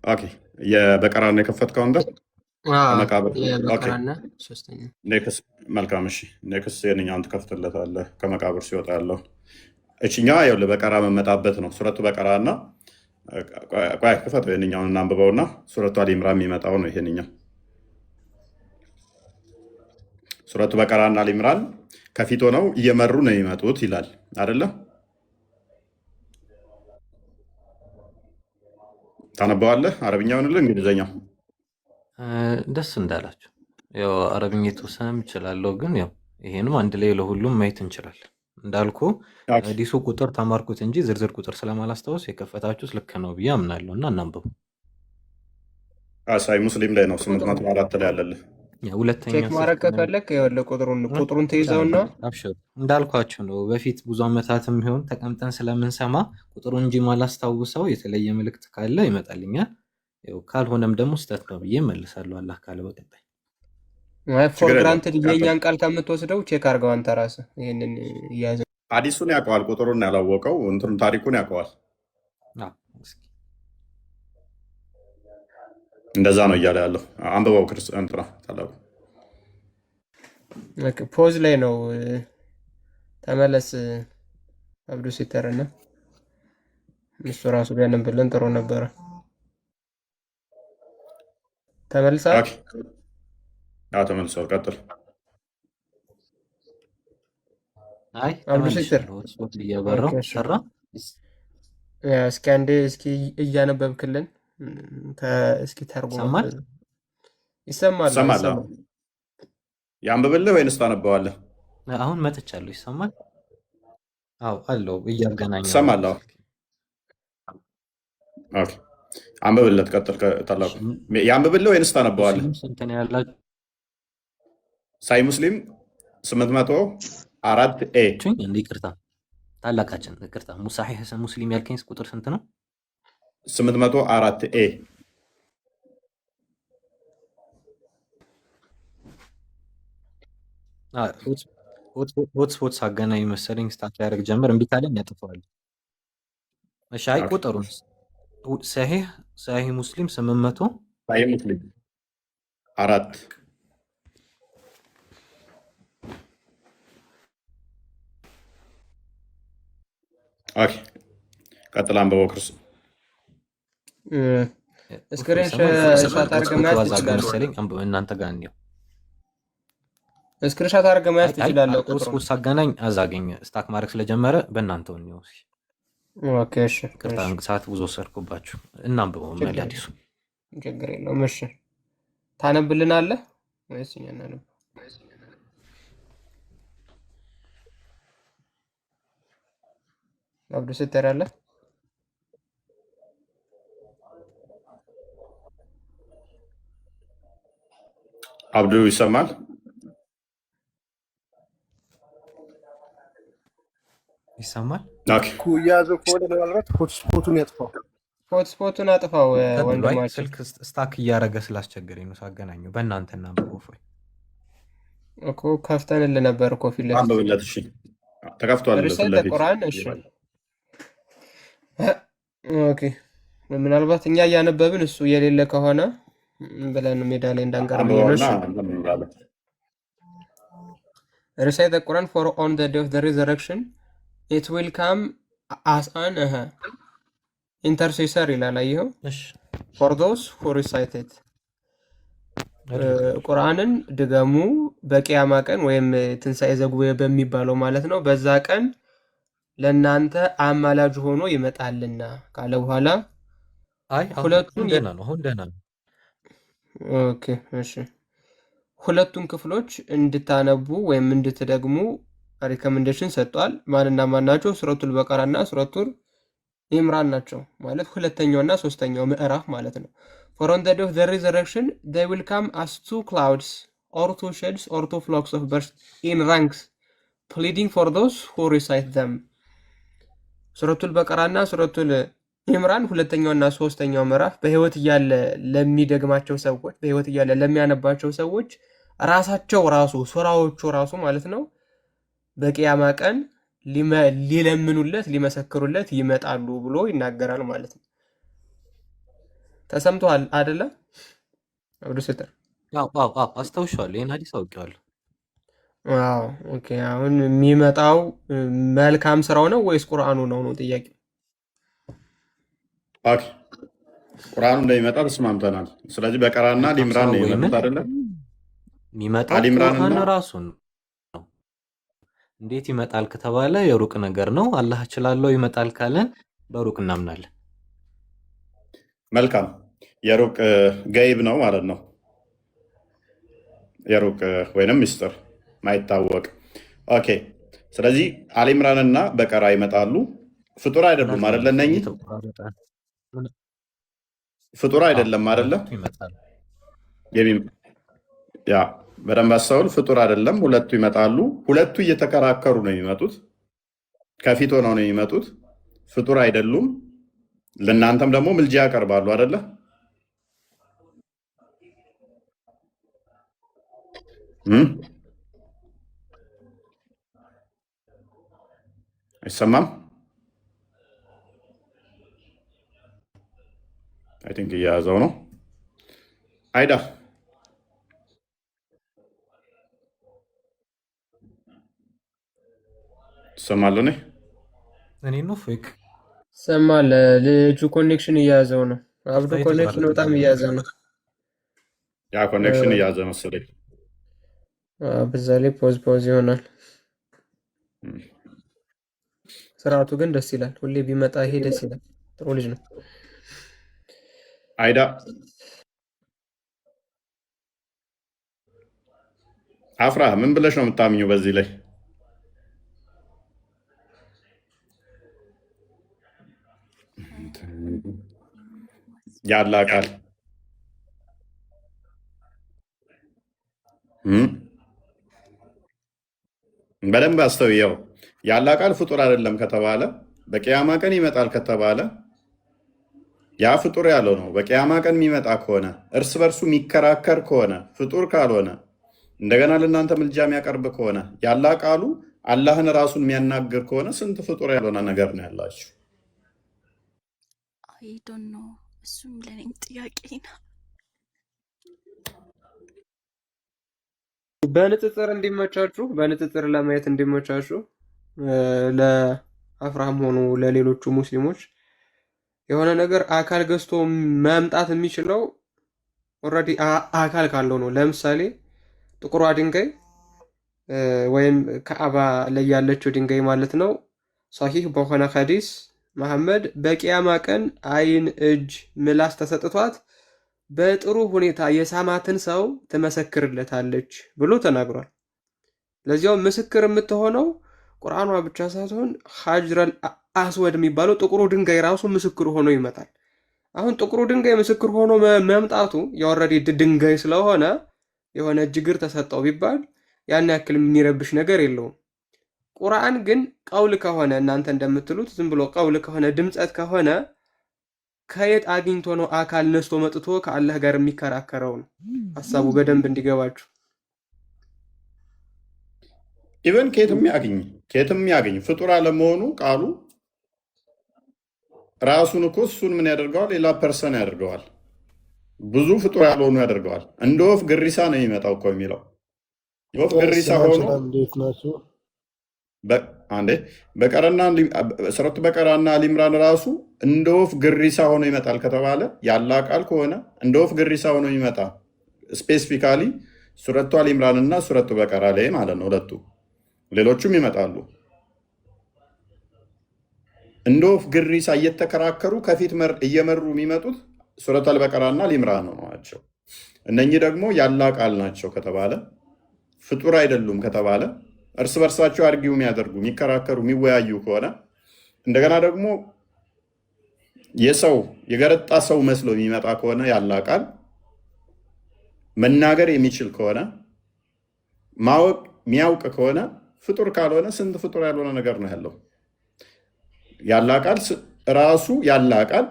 ኦኬ፣ የበቀራን የከፈትከው እንደ ከመቃብር መልካም። እሺ ኔክስት የእኛውን ትከፍትለታለህ። ከመቃብር ሲወጣ ያለው እችኛ ይኸውልህ በቀራ መመጣበት ነው። ሱረቱ በቀራ እና ቆይ ክፈት፣ የእኛውን እናንብበውና ሱረቱ አሊምራን የሚመጣው ነው ይሄንኛው። ሱረቱ በቀራ እና አሊምራን ከፊት ሆነው እየመሩ ነው የሚመጡት ይላል አይደለ? ታነበዋለህ? አረብኛውን እንግሊዝኛው ደስ እንዳላችሁ። ያው አረብኛ የተወሰነም እችላለሁ፣ ግን ያው ይሄንም አንድ ላይ ለሁሉም ማየት እንችላለን። እንዳልኩ አዲሱ ቁጥር ተማርኩት እንጂ ዝርዝር ቁጥር ስለማላስታውስ የከፈታችሁት ልክ ነው ብዬ አምናለሁ እና እናንብቡ። ሳይ ሙስሊም ላይ ነው 804 ላይ ያለልህ። ሁለተኛ ቼክ ማድረግ ከፈለክ ይኸውልህ ቁጥሩን ትይዘውና አብሽር። እንዳልኳችሁ ነው በፊት ብዙ ዓመታትም ቢሆን ተቀምጠን ስለምንሰማ ቁጥሩን እንጂ ማላስታውሰው የተለየ ምልክት ካለ ይመጣልኛል። ካልሆነም ደግሞ ስህተት ነው ብዬ መልሳለሁ። አላህ ካለ በቀጣይ ፎር ግራንትድ የእኛን ቃል ከምትወስደው ቼክ አድርገው አንተ ራስህ። ይሄንን እያያዘ ሐዲሱን ያውቀዋል፣ ቁጥሩን ያላወቀው ታሪኩን ያውቀዋል። እንደዛ ነው እያለ ያለው። አንብበው ክርስቲያን ጥራ ታላቁ ፖዝ ላይ ነው። ተመለስ አብዱ ሲተርና እሱ ራሱ ቢያነብልን ጥሩ ነበረ። ተመልሳል። ተመልሷል። ቀጥል። አይ አብዱ ሲተር እያበራው ሰራ። እስኪ አንዴ እስኪ እያነበብክልን እስኪ ተርጉም። ይሰማል? ያንብብልህ ወይንስ ታነበዋለህ? አሁን መጥቻለሁ። ይሰማል? አዎ አለው። እያገናኘው ይሰማል? ኦኬ አንብብለት። ቀጥል። ታላቁ ያንብብልህ ወይንስ ታነበዋለህ? ስንት ነው ያላችሁ? ሳይ ሙስሊም 804 ኤ። ይቅርታ ታላቃችን፣ ይቅርታ ሙሳሒህ ሙስሊም ያልከኝ ቁጥር ስንት ነው? 804 ኤ። ሆትስፖት ሳገናኝ መሰለኝ ስታርት ያደርግ ጀምር። እምቢ ካለኝ ያጥፈዋል። እሺ አይ ቁጥሩን ሰሂህ ሙስሊም 800 ሰሂህ ሙስሊም 4 ኦኬ ቀጥል። አንብበው ክርስቶስ ስክሪንሾት አድርገህ መያዝ ትችላለህ። እናንተ ጋር እንዲያው ስክሪንሾት አድርገህ መያዝ ትችላለህ። ሆትስፖት ሳገናኝ አዛገኝ ስታክ ማድረግ ስለጀመረ በእናንተው ነው። ኦኬ እሺ፣ ሰዓት ብዙ ወሰድኩባችሁ። እናንብበው መላዲሱ ችግር የለውም። እሺ ታነብልናለህ ወይስ እኛ እናነብ? አብዱ ሲተር አለ? አብዱ ይሰማል? ይሰማል? ያዘው ከሆነ ምናልባት ሆትስፖቱን ያጥፋው። ሆትስፖቱን አጥፋው ወንድማችን። ስልክ ስታክ እያደረገ ስላስቸገረኝ ነው ሳገናኘው። በእናንተና በፎይ እኮ ከፍተንልህ ነበር እኮ ፊት ለፊት አንብብለት። እሺ ተከፍቷል። ቁርአን እሺ ኦኬ። ምናልባት እኛ እያነበብን እሱ የሌለ ከሆነ ብለን ሜዳ ላይ እንዳንቀርብ ነው። Recite the Quran for on the day of the resurrection it will come as an intercessor ይላል። አየኸው? for those who recite it ቁርአንን ድገሙ በቂያማ ቀን ወይም ትንሣኤ ዘጉባኤ በሚባለው ማለት ነው። በዛ ቀን ለእናንተ አማላጅ ሆኖ ይመጣልና ካለ በኋላ ሁለቱን ደህና ነው። ኦኬ እሺ፣ ሁለቱን ክፍሎች እንድታነቡ ወይም እንድትደግሙ ሪኮሜንዴሽን ሰጥቷል። ማንና ማን ናቸው? ሱረቱል በቀራ እና ሱረቱል ኢምራን ናቸው። ማለት ሁለተኛውና ሶስተኛው ምዕራፍ ማለት ነው። for on the day of the resurrection they will come as two clouds or two shades or two flocks of birds in ranks pleading for those who recite them ሱረቱል በቀራ እና ሱረቱል ኢምራን ሁለተኛውና ሶስተኛው ምዕራፍ በህይወት እያለ ለሚደግማቸው ሰዎች፣ በህይወት እያለ ለሚያነባቸው ሰዎች ራሱ ሱራዎቹ ራሱ ማለት ነው በቂያማ ቀን ሊለምኑለት ሊመሰክሩለት ይመጣሉ ብሎ ይናገራል ማለት ነው። ተሰምቷል አይደለ? አብዱ ሲተር አስታውሻለሁ። ይሄን ሐዲስ አውቄዋለሁ። አዎ ኦኬ። አሁን የሚመጣው መልካም ስራው ነው ወይስ ቁርአኑ ነው ጥያቄው? ኦኬ ቁርአኑ እንደሚመጣ ተስማምተናል። ስለዚህ በቀራና ሊምራን ነው የሚመጣው አይደለ? የሚመጣው ቁርአን ራሱ ነው። እንዴት ይመጣል ከተባለ የሩቅ ነገር ነው። አላህ እችላለሁ ይመጣል ካለን በሩቅ እናምናለን። መልካም የሩቅ ገይብ ነው ማለት ነው። የሩቅ ወይንም ሚስጥር ማይታወቅ። ኦኬ ስለዚህ አሊምራንና በቀራ ይመጣሉ። ፍጡር አይደሉም አይደለ? እነኚህ ፍጡር አይደለም አይደለ? ያ በደንብ አስተውል። ፍጡር አይደለም። ሁለቱ ይመጣሉ። ሁለቱ እየተከራከሩ ነው የሚመጡት። ከፊት ሆነው ነው የሚመጡት። ፍጡር አይደሉም። ለእናንተም ደግሞ ምልጃ ያቀርባሉ አይደለ? አይሰማም? አይ ቲንክ እየያዘው ነው። አይዳ ትሰማለህ? እኔ ነው ፌክ ሰማለ ልጁ ኮኔክሽን እያያዘው ነው። አብዱ ሳይት ኮኔክሽን ማለት በጣም ነው። እያያዘ ነው። ያ ኮኔክሽን እያዘ መሰለኝ። በዛ ላይ ፖዝ ይሆናል። ስርዓቱ ግን ደስ ይላል። ሁሌ ቢመጣ ይሄ ደስ ይላል። ጥሩ ልጅ ነው። አይዳ አፍራ ምን ብለሽ ነው የምታምኘው በዚህ ላይ? ያላ ቃል በደንብ አስተውየው። ያላ ቃል ፍጡር አይደለም ከተባለ በቂያማ ቀን ይመጣል ከተባለ ያ ፍጡር ያለው ነው። በቂያማ ቀን የሚመጣ ከሆነ እርስ በርሱ የሚከራከር ከሆነ ፍጡር ካልሆነ እንደገና ለእናንተ ምልጃ የሚያቀርብ ከሆነ ያላ ቃሉ አላህን ራሱን የሚያናግር ከሆነ ስንት ፍጡር ያልሆነ ነገር ነው ያላችሁ? አይዶን ነው እሱም ለኔም ጥያቄ ነው። በንጽጽር እንዲመቻችሁ በንጽጽር ለማየት እንዲመቻችሁ ለአፍራም ሆኑ ለሌሎቹ ሙስሊሞች የሆነ ነገር አካል ገዝቶ መምጣት የሚችለው ኦልሬዲ አካል ካለው ነው። ለምሳሌ ጥቁሯ ድንጋይ ወይም ከአባ ላይ ያለችው ድንጋይ ማለት ነው። ሷሂህ በሆነ ሐዲስ መሐመድ በቂያማ ቀን አይን፣ እጅ፣ ምላስ ተሰጥቷት በጥሩ ሁኔታ የሳማትን ሰው ትመሰክርለታለች ብሎ ተናግሯል። ለዚያው ምስክር የምትሆነው ቁርአኗ ብቻ ሳትሆን ሀጅረል አስወድ የሚባለው ጥቁሩ ድንጋይ ራሱ ምስክር ሆኖ ይመጣል። አሁን ጥቁሩ ድንጋይ ምስክር ሆኖ መምጣቱ የኦልሬዲ ድንጋይ ስለሆነ የሆነ እጅ እግር ተሰጠው ቢባል ያን ያክል የሚረብሽ ነገር የለውም። ቁርአን ግን ቀውል ከሆነ እናንተ እንደምትሉት ዝም ብሎ ቀውል ከሆነ ድምፀት ከሆነ ከየት አግኝቶ ነው አካል ነስቶ መጥቶ ከአላህ ጋር የሚከራከረው? ነው ሀሳቡ በደንብ እንዲገባችሁ። ኢቨን ከየትም ያገኝ ፍጡር አለመሆኑ ቃሉ ራሱን እኮ እሱን ምን ያደርገዋል? ሌላ ፐርሰን ያደርገዋል። ብዙ ፍጡር ያልሆኑ ያደርገዋል። እንደ ወፍ ግሪሳ ነው የሚመጣው እኮ የሚለው የወፍ ግሪሳ ሆኖ አንዴ ሱረቱ በቀራና አሊምራን ራሱ እንደ ወፍ ግሪሳ ሆኖ ይመጣል ከተባለ ያላ ቃል ከሆነ እንደ ወፍ ግሪሳ ሆኖ ይመጣ ስፔሲፊካሊ ሱረቱ አሊምራን እና ሱረቱ በቀራ ላይ ማለት ነው። ሁለቱ ሌሎቹም ይመጣሉ። እንደ ወፍ ግሪሳ እየተከራከሩ ከፊት እየመሩ የሚመጡት ሱረቱ አልበቀራ እና አሊምራን ነው ናቸው። እነኚህ ደግሞ ያላ ቃል ናቸው ከተባለ ፍጡር አይደሉም ከተባለ እርስ በርሳቸው አርጊው የሚያደርጉ የሚከራከሩ የሚወያዩ ከሆነ እንደገና ደግሞ የገረጣ ሰው መስሎ የሚመጣ ከሆነ ያላ ቃል መናገር የሚችል ከሆነ ማወቅ የሚያውቅ ከሆነ ፍጡር ካልሆነ ስንት ፍጡር ያልሆነ ነገር ነው ያለው? ያላ ቃል ራሱ ያላ ቃል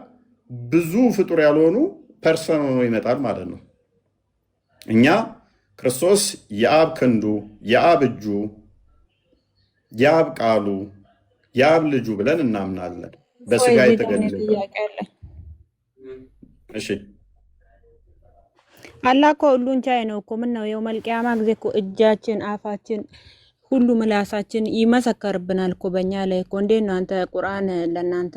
ብዙ ፍጡር ያልሆኑ ፐርሰን ሆኖ ይመጣል ማለት ነው። እኛ ክርስቶስ የአብ ክንዱ፣ የአብ እጁ፣ የአብ ቃሉ፣ የአብ ልጁ ብለን እናምናለን። በስጋ የተገለጸ እሺ። አላህ እኮ ሁሉን ቻይ ነው እኮ። ምን ነው የውመል ቂያማ ጊዜ እኮ እጃችን፣ አፋችን፣ ሁሉ ምላሳችን ይመሰከርብናል እኮ በእኛ ላይ እኮ። እንዴት ነው አንተ ቁርአን ለእናንተ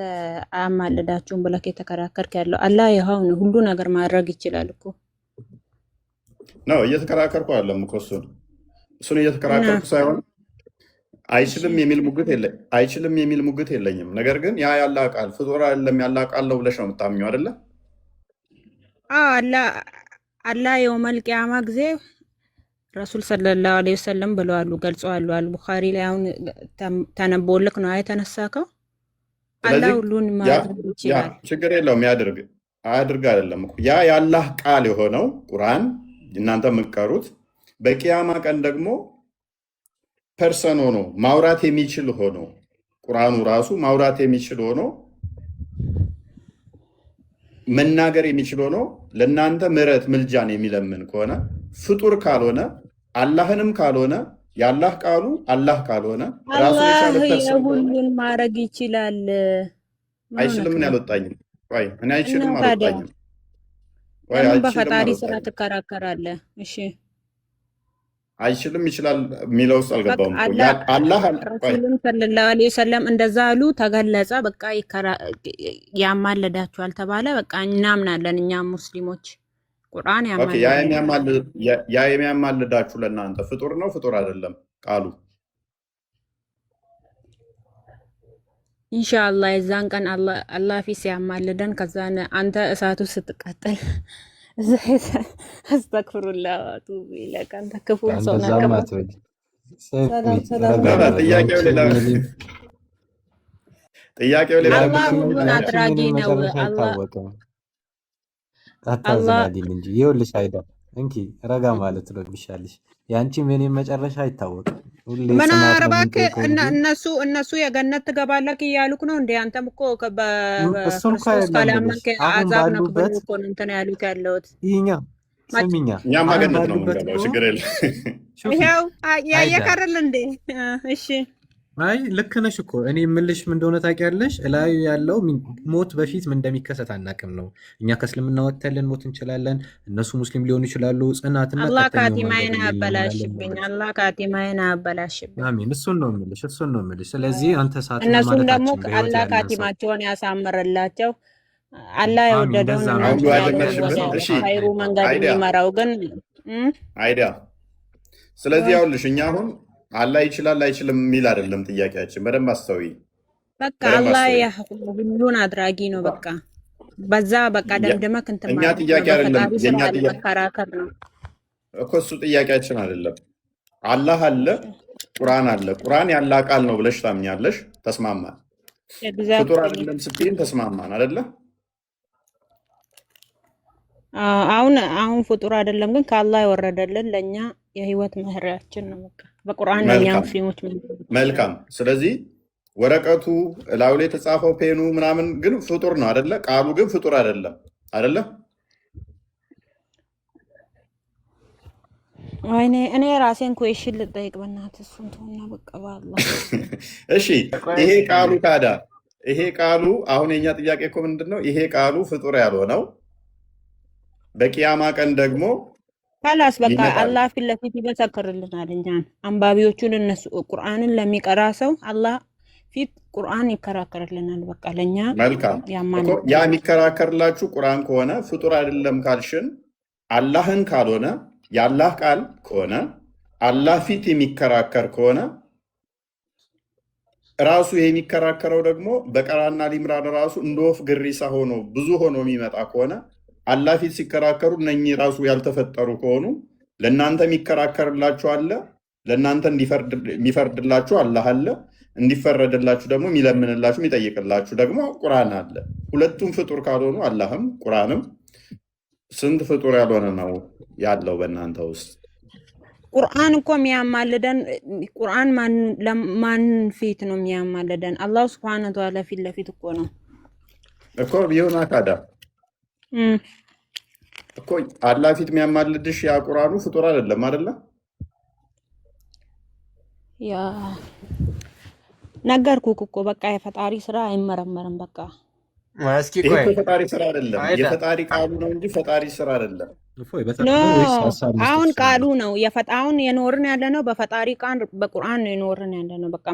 አያማልዳችሁም ብለህ የተከራከርክ ያለው? አላህ ይኸው ነው ሁሉ ነገር ማድረግ ይችላል እኮ ነው። እየተከራከርኩ አለም እኮ እሱን እየተከራከርኩ ሳይሆን አይችልም የሚል ሙግት የለኝም። ነገር ግን ያ ያላ ቃል ፍጡር አይደለም ያላ ቃል ነው ብለሽ ነው የምታምኘው አይደለ? አላህ የውመል ቂያማ ጊዜ ረሱል ሰለላሁ ዐለይሂ ወሰለም ብለዋሉ፣ ገልጸዋሉ። አልቡኻሪ ላይ አሁን ተነቦልክ ነው የተነሳከው። አላህ ሁሉን ማድረግ ይችላል። ችግር የለውም። አያድርግ አይደለም እኮ ያ የአላህ ቃል የሆነው ቁርአን እናንተ የምትቀሩት በቂያማ ቀን ደግሞ ፐርሰን ሆኖ ማውራት የሚችል ሆኖ ቁርአኑ ራሱ ማውራት የሚችል ሆኖ መናገር የሚችል ሆኖ ለእናንተ ምሕረት ምልጃን የሚለምን ከሆነ ፍጡር ካልሆነ አላህንም ካልሆነ የአላህ ቃሉ አላህ ካልሆነ ራሱ የቻለ ፐርሰን ሁሉን ማድረግ ይችላል። አይችልም። ምን ያልወጣኝም እኔ አይችልም አልወጣኝም። ለምን በፈጣሪ ስራ ትከራከራለህ? እሺ አይችልም ይችላል የሚለው ውስጥ አልገባውም። አላህ ረሱሉን ሰለላሁ ዐለይሂ ወሰለም እንደዛ አሉ፣ ተገለጸ። በቃ ያማልዳችኋል ተባለ። በቃ እናምናለን እኛ ሙስሊሞች። ቁርአን ያ የሚያማልዳችሁ ለእናንተ ፍጡር ነው ፍጡር አይደለም ቃሉ? ኢንሻአላህ የዛን ቀን አላህ ፊት ሲያማልደን ከዛን አንተ እሳቱ ስትቃጠል አስተግፍሩላህ ወአቱቡ ኢለይህ። አንተ ክፉ ሰው ነህ። ጥያቄው አላህ ሁሉን አድራጊ ነው። አታዝናዲል እንጂ ይኸውልሽ፣ አይዳ እንኪ ረጋ ማለት ነው የሚሻልሽ። ያንቺም የኔም መጨረሻ አይታወቅም። ምን አረባክ እነሱ የገነት ትገባለክ እያሉክ ነው እንዴ? አንተም እኮ በክርስቶስ ካላመንክ አዛብ ነው ብሎ እኮ ነው እንትን ያሉክ ያለውት። ስሚኛ እኛም ገነት ነው የምንገባው፣ ችግር የለም። ይሄው ያየክ አይደል እንዴ? እሺ አይ ልክ ነሽ እኮ። እኔ የምልሽ ምን እንደሆነ ታውቂያለሽ? እላዩ ያለው ሞት በፊት ምን እንደሚከሰት አናውቅም ነው። እኛ ከእስልምና ወጥተን ልንሞት እንችላለን። እነሱ ሙስሊም ሊሆኑ ይችላሉ። ጽናትና አላህ ካቲማዬን አበላሽብኝ። አላህ ካቲማዬን አበላሽብኝ። አሚን። እሱን ነው የምልሽ። ስለዚህ አንተ ሰዓት እነሱም ደግሞ አላህ ካቲማቸውን ያሳምርላቸው። አላህ የወደደውን ኸይሩ መንገድ የሚመራው ግን አይዳ። ስለዚህ ያውልሽ እኛ አሁን አላህ ይችላል አይችልም የሚል አይደለም ጥያቄያችን። በደንብ አስተውይ። በቃ አላህ ሁሉን አድራጊ ነው። በቃ በዛ በቃ ደምደመክ እንትን ማለት እኛ ጥያቄ አይደለም፣ የኛ ጥያቄ መከራከር ነው እኮ። እሱ ጥያቄያችን አይደለም። አላህ አለ፣ ቁርአን አለ። ቁርአን ያለ ቃል ነው ብለሽ ታምኛለሽ፣ ተስማማን። ፍጡር አይደለም ስትይን ተስማማን አይደለ? አሁን ፍጡር አይደለም ግን ከአላህ የወረደልን ለኛ የህይወት መህሪያችን ነው። በቃ በቁርአን ለኛ ሙስሊሞች መልካም። ስለዚህ ወረቀቱ ላዩ ላይ የተጻፈው ፔኑ ምናምን ግን ፍጡር ነው አይደለ? ቃሉ ግን ፍጡር አይደለም አይደለ? ወይኔ እኔ ራሴን ኩዌሽን ልጠይቅ በእናትህ። እሱን ተውና በቃ በአላህ እሺ። ይሄ ቃሉ ታዲያ ይሄ ቃሉ አሁን የኛ ጥያቄ እኮ ምንድን ነው? ይሄ ቃሉ ፍጡር ያልሆነው በቂያማ ቀን ደግሞ ካላስ በቃ አላህ ፊት ለፊት ይመሰክርልናል። እኛን አንባቢዎቹን እነሱ ቁርአንን ለሚቀራ ሰው አላህ ፊት ቁርአን ይከራከርልናል። በቃ ለኛ መልካም። ያ የሚከራከርላችሁ ቁርአን ከሆነ ፍጡር አይደለም ካልሽን፣ አላህን ካልሆነ የአላህ ቃል ከሆነ አላህ ፊት የሚከራከር ከሆነ ራሱ ይሄ የሚከራከረው ደግሞ በቀራና ሊምራን ራሱ እንደ ወፍ ግሪሳ ሆኖ ብዙ ሆኖ የሚመጣ ከሆነ አላህ ፊት ሲከራከሩ እነኚህ ራሱ ያልተፈጠሩ ከሆኑ ለእናንተ የሚከራከርላችሁ አለ፣ ለእናንተ የሚፈርድላችሁ አላህ አለ፣ እንዲፈረድላችሁ ደግሞ የሚለምንላችሁ የሚጠይቅላችሁ ደግሞ ቁርአን አለ። ሁለቱም ፍጡር ካልሆኑ አላህም ቁርአንም ስንት ፍጡር ያልሆነ ነው ያለው በእናንተ ውስጥ? ቁርአን እኮ የሚያማልደን ቁርአን ማን ፊት ነው የሚያማልደን? አላህ ሱብሓነሁ ወተዓላ ፊት ለፊት እኮ ነው እኮ ቢሆን አካዳ እኮ አላህ ፊት የሚያማልድሽ ያ ቁርአኑ ፍጡር አይደለም አይደለ? ያ ነገርኩህ እኮ በቃ የፈጣሪ ስራ አይመረመርም። በቃ እስኪ ቆይ የፈጣሪ ስራ አይደለም፣ የፈጣሪ ቃሉ ነው እንጂ ፈጣሪ ስራ አይደለም። አሁን ቃሉ ነው አሁን የኖርን ያለ ነው በፈጣሪ ቃል በቁርአን ነው የኖርን ያለ ነው። በቃ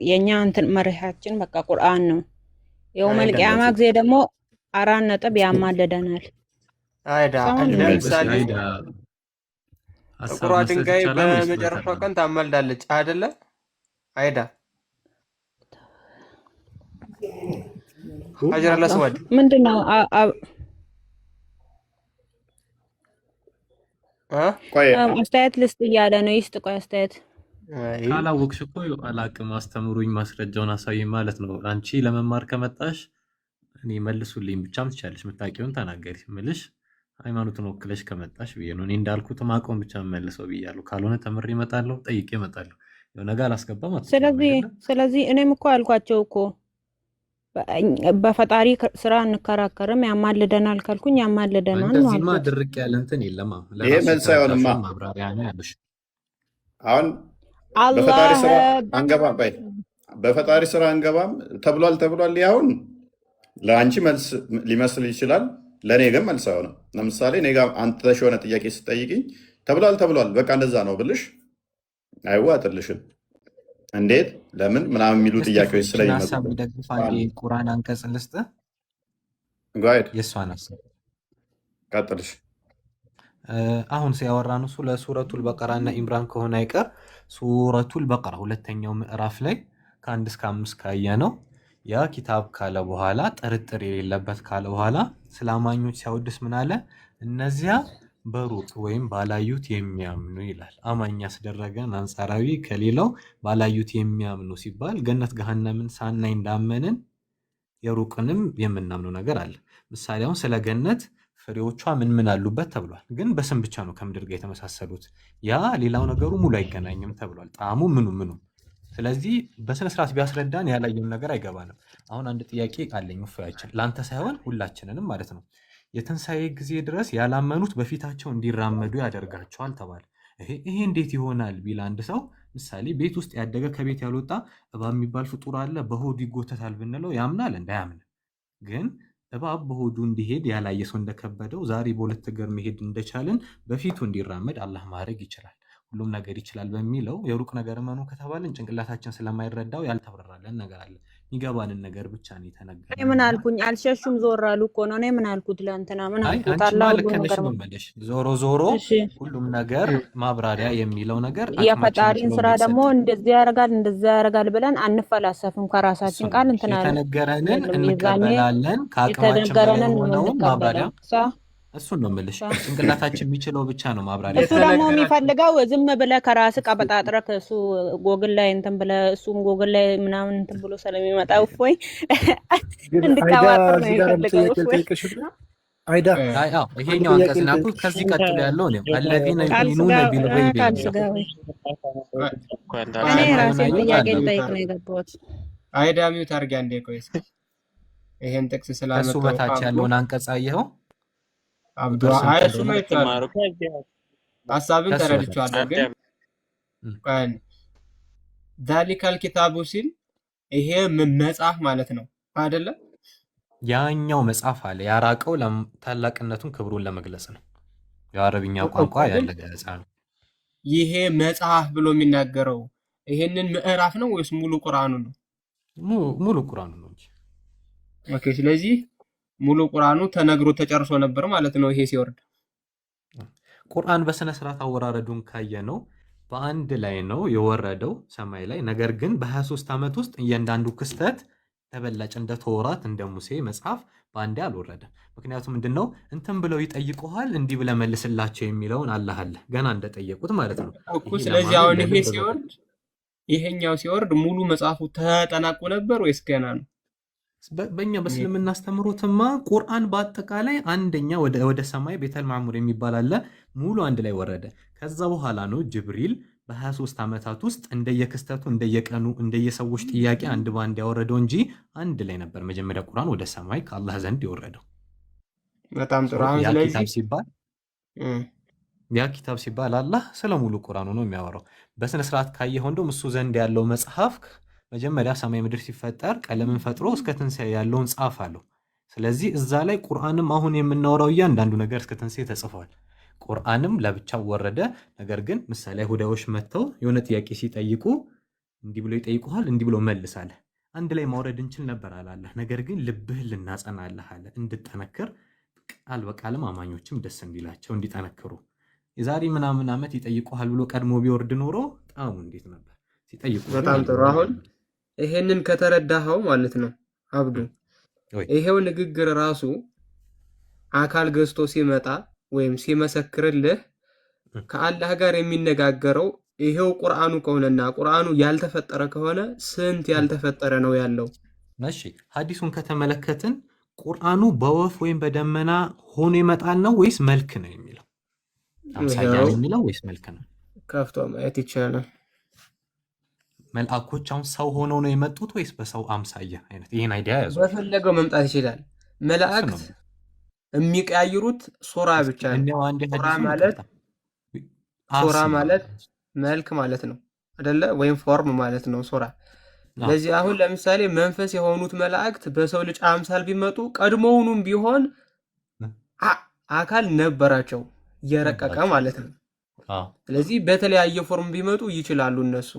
የኛ እንትን መርሃችን በቃ ቁርአን ነው። የውመል ቂያማ ጊዜ ደግሞ 4 ነጥብ ያማልደናል። አይዳ ለምሳሌ ጥቁሯ ድንጋይ በመጨረሻው ቀን ታማልዳለች አይደለ? አይዳ ሀጀር አልአስወድ ምንድነው? አስተያየት ልስጥ እያለ ነው። ይስጥ። ቆይ አስተያየት ካላወቅሽ እኮ አላቅም፣ አስተምሩኝ፣ ማስረጃውን አሳዩኝ ማለት ነው። አንቺ ለመማር ከመጣሽ እኔ መልሱልኝ ብቻም ትቻለሽ፣ የምታውቂውን ተናገሪ ምልሽ ሃይማኖትን ወክለሽ ከመጣሽ ብዬ ነው። እኔ እንዳልኩት ማቆም ብቻ መልሰው ብያለሁ። ካልሆነ ተምሬ እመጣለሁ፣ ጠይቄ እመጣለሁ። የሆነ ነገር አላስገባም። ስለዚህ እኔም እኮ አልኳቸው እኮ በፈጣሪ ስራ እንከራከርም ያማልደናል ካልኩኝ ያማልደናል ነው። እንደዚህማ ድርቅ ያለ እንትን የለማ። ይሄ መልስ አይሆንማ። ማብራሪያ ነው ያለሽ። አሁን በፈጣሪ ስራ አንገባም፣ በፈጣሪ ስራ አንገባም ተብሏል። አሁን ለአንቺ መልስ ሊመስል ይችላል። ለእኔ ግን መልስ አይሆንም። ለምሳሌ እኔ ጋር አንተ የሆነ ጥያቄ ስጠይቅኝ ተብሏል በቃ እንደዛ ነው ብልሽ አይዋጥልሽም። እንዴት ለምን ምናምን የሚሉ ጥያቄዎች ስለሚመጡ ሀሳብ የሚደግፍ አንድ የቁርአን አንቀጽ ልስጥህ። ጋይድ የእሷን ሀሳብ ቀጥልሽ። አሁን ሲያወራ ነው ስለ ሱረቱል በቀራ እና ኢምራን ከሆነ አይቀር ሱረቱል በቀራ ሁለተኛው ምዕራፍ ላይ ከ1 እስከ 5 ካየ ነው ያ ኪታብ ካለ በኋላ ጥርጥር የሌለበት ካለ በኋላ ስለ አማኞች ሲያወድስ ምን አለ? እነዚያ በሩቅ ወይም ባላዩት የሚያምኑ ይላል። አማኝ ያስደረገን አንጻራዊ ከሌላው ባላዩት የሚያምኑ ሲባል ገነት ገሃነምን ሳናይ እንዳመንን የሩቅንም የምናምነው ነገር አለ። ምሳሌ አሁን ስለ ገነት ፍሬዎቿ ምን አሉበት ተብሏል። ግን በስም ብቻ ነው ከምድር ጋር የተመሳሰሉት። ያ ሌላው ነገሩ ሙሉ አይገናኝም ተብሏል። ጣዕሙ ምኑ። ስለዚህ በስነ ስርዓት ቢያስረዳን ያላየውን ነገር አይገባንም። አሁን አንድ ጥያቄ አለኝ እፎያችን፣ ላንተ ሳይሆን ሁላችንንም ማለት ነው። የትንሣኤ ጊዜ ድረስ ያላመኑት በፊታቸው እንዲራመዱ ያደርጋቸዋል ተባለ። ይሄ እንዴት ይሆናል ቢል አንድ ሰው ምሳሌ ቤት ውስጥ ያደገ ከቤት ያልወጣ እባብ የሚባል ፍጡር አለ በሆዱ ይጎተታል ብንለው ያምናል? እንዳያምን። ግን እባብ በሆዱ እንዲሄድ ያላየ ሰው እንደከበደው ዛሬ በሁለት እግር መሄድ እንደቻልን በፊቱ እንዲራመድ አላህ ማድረግ ይችላል፣ ሁሉም ነገር ይችላል በሚለው የሩቅ ነገር መኑ ከተባልን ጭንቅላታችን ስለማይረዳው ያልተብራራለን ነገር አለ። የሚገባንን ነገር ብቻ ነው የተነገረው። እኔ ምን አልኩኝ? አልሸሹም ዞር አሉ እኮ ነው። እኔ ምን አልኩት? ለእንትና ምን አልኩት? አንቺማ ልክ ነሽ ነው የምልሽ። ዞሮ ሁሉም ነገር ማብራሪያ የሚለው ነገር የፈጣሪን ስራ ደግሞ እንደዚህ ያደርጋል ብለን አንፈላሰፍም። ከራሳችን ቃል እንትና የተነገረንን እንቀበላለን። ከአቅማችን በላይ የሆነውን ማብራሪያ እሱን ነው የምልሽ። ጭንቅላታችን የሚችለው ብቻ ነው ማብራሪያ። እሱ ደግሞ የሚፈልገው ዝም ብለህ ከራስህ ቀበጣጥረህ እሱ ጎግል ላይ እንትን ብለህ እሱም ጎግል ላይ ምናምን እንትን ብሎ ስለሚመጣ እፎይ እንድታዋጥር ነው የሚፈልገው። አይዳ ይሄኛው አንቀጽ ናኩ። ከዚህ ቀጥሎ ያለው ነው አለዚነ ዩሚኑነ ቢልገይብ። እኔ ራሴን ጥያቄ ልጠይቅ ነው የገባሁት። አይዳ ሚውት አድርጊ አንዴ። ቆይ ይሄን ጥቅስ ስላመጣው ከሱ በታች ያለውን አንቀጽ አየኸው? አብዱ አይሱ ነው ይታማሩ ሐሳብን ተረድቻለሁ። ግን ዛሊካል ኪታቡ ሲል ይሄ መጽሐፍ ማለት ነው አይደለ? ያኛው መጽሐፍ አለ ያራቀው ታላቅነቱን ክብሩን ለመግለጽ ነው። የአረብኛ ቋንቋ ያለ ገለጻ ነው። ይሄ መጽሐፍ ብሎ የሚናገረው ይሄንን ምዕራፍ ነው ወይስ ሙሉ ቁርአኑ ነው? ሙሉ ቁርአኑ ነው እንጂ። ኦኬ፣ ስለዚህ ሙሉ ቁርአኑ ተነግሮ ተጨርሶ ነበር ማለት ነው። ይሄ ሲወርድ ቁርአን በስነ ስርዓት አወራረዱን ካየ ነው በአንድ ላይ ነው የወረደው ሰማይ ላይ። ነገር ግን በ23 ዓመት ውስጥ እያንዳንዱ ክስተት ተበላጭ እንደ ተውራት እንደ ሙሴ መጽሐፍ በአንዴ አልወረደም። ምክንያቱም ምንድነው እንትን ብለው ይጠይቁሃል እንዲህ ብለህ መልስላቸው የሚለውን አላህ አለ ገና እንደጠየቁት ማለት ነው እኮ። ስለዚህ አሁን ይሄ ሲወርድ ይሄኛው ሲወርድ ሙሉ መጽሐፉ ተጠናቆ ነበር ወይስ ገና ነው? በእኛ በእስልምና አስተምሮትማ ቁርአን በአጠቃላይ አንደኛ ወደ ሰማይ ቤተል ማዕሙር የሚባል አለ ሙሉ አንድ ላይ ወረደ። ከዛ በኋላ ነው ጅብሪል በ23 ዓመታት ውስጥ እንደየክስተቱ እንደየቀኑ እንደየሰዎች ጥያቄ አንድ ባንድ ያወረደው እንጂ አንድ ላይ ነበር መጀመሪያ ቁርአን ወደ ሰማይ ከአላህ ዘንድ የወረደው። በጣም ጥሩ። አሁን ስለዚህ ያ ኪታብ ሲባል አላህ ስለ ሙሉ ቁርአኑ ነው የሚያወራው። በስነ ስርዓት ካየኸው እንደውም እሱ ዘንድ ያለው መጽሐፍ መጀመሪያ ሰማይ ምድር ሲፈጠር ቀለምን ፈጥሮ እስከ ትንሣኤ ያለውን ጻፍ አለው። ስለዚህ እዛ ላይ ቁርአንም አሁን የምናወራው እያንዳንዱ ነገር እስከ ትንሣኤ ተጽፏል። ቁርአንም ለብቻው ወረደ። ነገር ግን ምሳሌ አይሁዳዎች መጥተው የሆነ ጥያቄ ሲጠይቁ እንዲህ ብሎ ይጠይቁሃል እንዲህ ብሎ መልሳለህ። አንድ ላይ ማውረድ እንችል ነበር አላለ። ነገር ግን ልብህን ልናጸናለህ አለ እንድጠነክር ቃል በቃልም አማኞችም ደስ እንዲላቸው እንዲጠነክሩ። የዛሬ ምናምን ዓመት ይጠይቁሃል ብሎ ቀድሞ ቢወርድ ኖሮ ጣሙ እንዴት ነበር ሲጠይቁ። በጣም ጥሩ። አሁን ይሄንን ከተረዳኸው ማለት ነው አብዱ፣ ይሄው ንግግር ራሱ አካል ገዝቶ ሲመጣ ወይም ሲመሰክርልህ ከአላህ ጋር የሚነጋገረው ይሄው ቁርአኑ ከሆነና ቁርአኑ ያልተፈጠረ ከሆነ ስንት ያልተፈጠረ ነው ያለው? እሺ ሐዲሱን ከተመለከትን ቁርአኑ በወፍ ወይም በደመና ሆኖ ይመጣል ነው ወይስ መልክ ነው የሚለው? አምሳያ ነው የሚለው ወይስ መልክ ነው? ከፍቶ ማየት ይቻላል። መልአኮች አሁን ሰው ሆነው ነው የመጡት ወይስ በሰው አምሳያ አይነት? ይሄን አይዲያ ያዙ። በፈለገው መምጣት ይችላል። መላእክት የሚቀያይሩት ሱራ ብቻ ነው። ሱራ ማለት መልክ ማለት ነው አይደለ? ወይም ፎርም ማለት ነው ሱራ። ለዚህ አሁን ለምሳሌ መንፈስ የሆኑት መላእክት በሰው ልጅ አምሳል ቢመጡ ቀድሞውኑም ቢሆን አካል ነበራቸው የረቀቀ ማለት ነው። ስለዚህ በተለያየ ፎርም ቢመጡ ይችላሉ እነሱ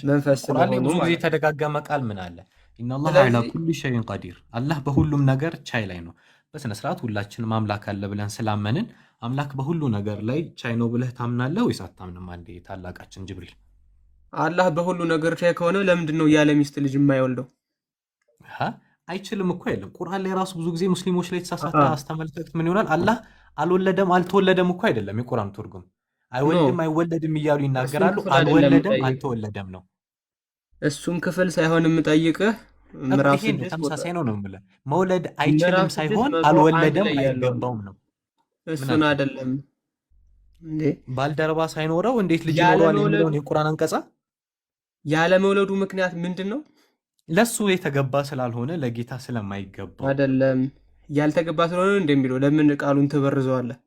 መንፈስ ቁርአን ላይ ስለሆኑ ብዙ ጊዜ ማለት ነው። የተደጋገመ ቃል ምን አለ? ኢነላህ ዐላ ስለዚህ ኩሊ ሸይን ቀዲር፣ አላህ በሁሉም ነገር ቻይ ላይ ነው። በስነ ስርዓት ሁላችንም አምላክ አለ ብለን ስላመንን አምላክ በሁሉ ነገር ላይ ቻይ ነው ብለህ ታምናለህ ወይስ አታምንም? አንዴ ታላቃችን ጅብሪል አላህ በሁሉ ነገር ቻይ ከሆነ ለምንድን ነው ያለ ሚስት ልጅ የማይወልደው? አይችልም እኮ አይደለም። ቁርአን ላይ ራሱ ብዙ ጊዜ ሙስሊሞች ላይ የተሳሳተ አስተመለከት ምን ይሆናል? አላህ አልወለደም አልተወለደም እኮ አይደለም የቁርአን ትርጉም። አይወልድም አይወለድም እያሉ እሱም ይናገራሉ። ክፍል አይደለም አልወለደም የምጠይቅህ፣ አልተወለደም ነው። እሱም ክፍል ሳይሆን የምጠይቅህ ምዕራፍ ይሄ 6 ተመሳሳይ ነው ነው የምልህ። መውለድ አይችልም ምዕራፍ 6 ሳይሆን 101 አልወለደም ላይ ያለው አይገባውም ነው። ምን እሱን አልከኝ? አይደለም እንዴ? ባልደረባ ሳይኖረው እንዴት ልጅ ያለ ይኖረዋል መውለዱ የሚለውን የቁርአን አንቀጻ ያለ መውለዱ ምክንያት ምንድን ነው? ለሱ የተገባ ስላልሆነ ለጌታ ስለማይገባው አይደለም ያልተገባ ስለሆነ እንደሚለው ለምን ቃሉን ትበርዘዋለህ?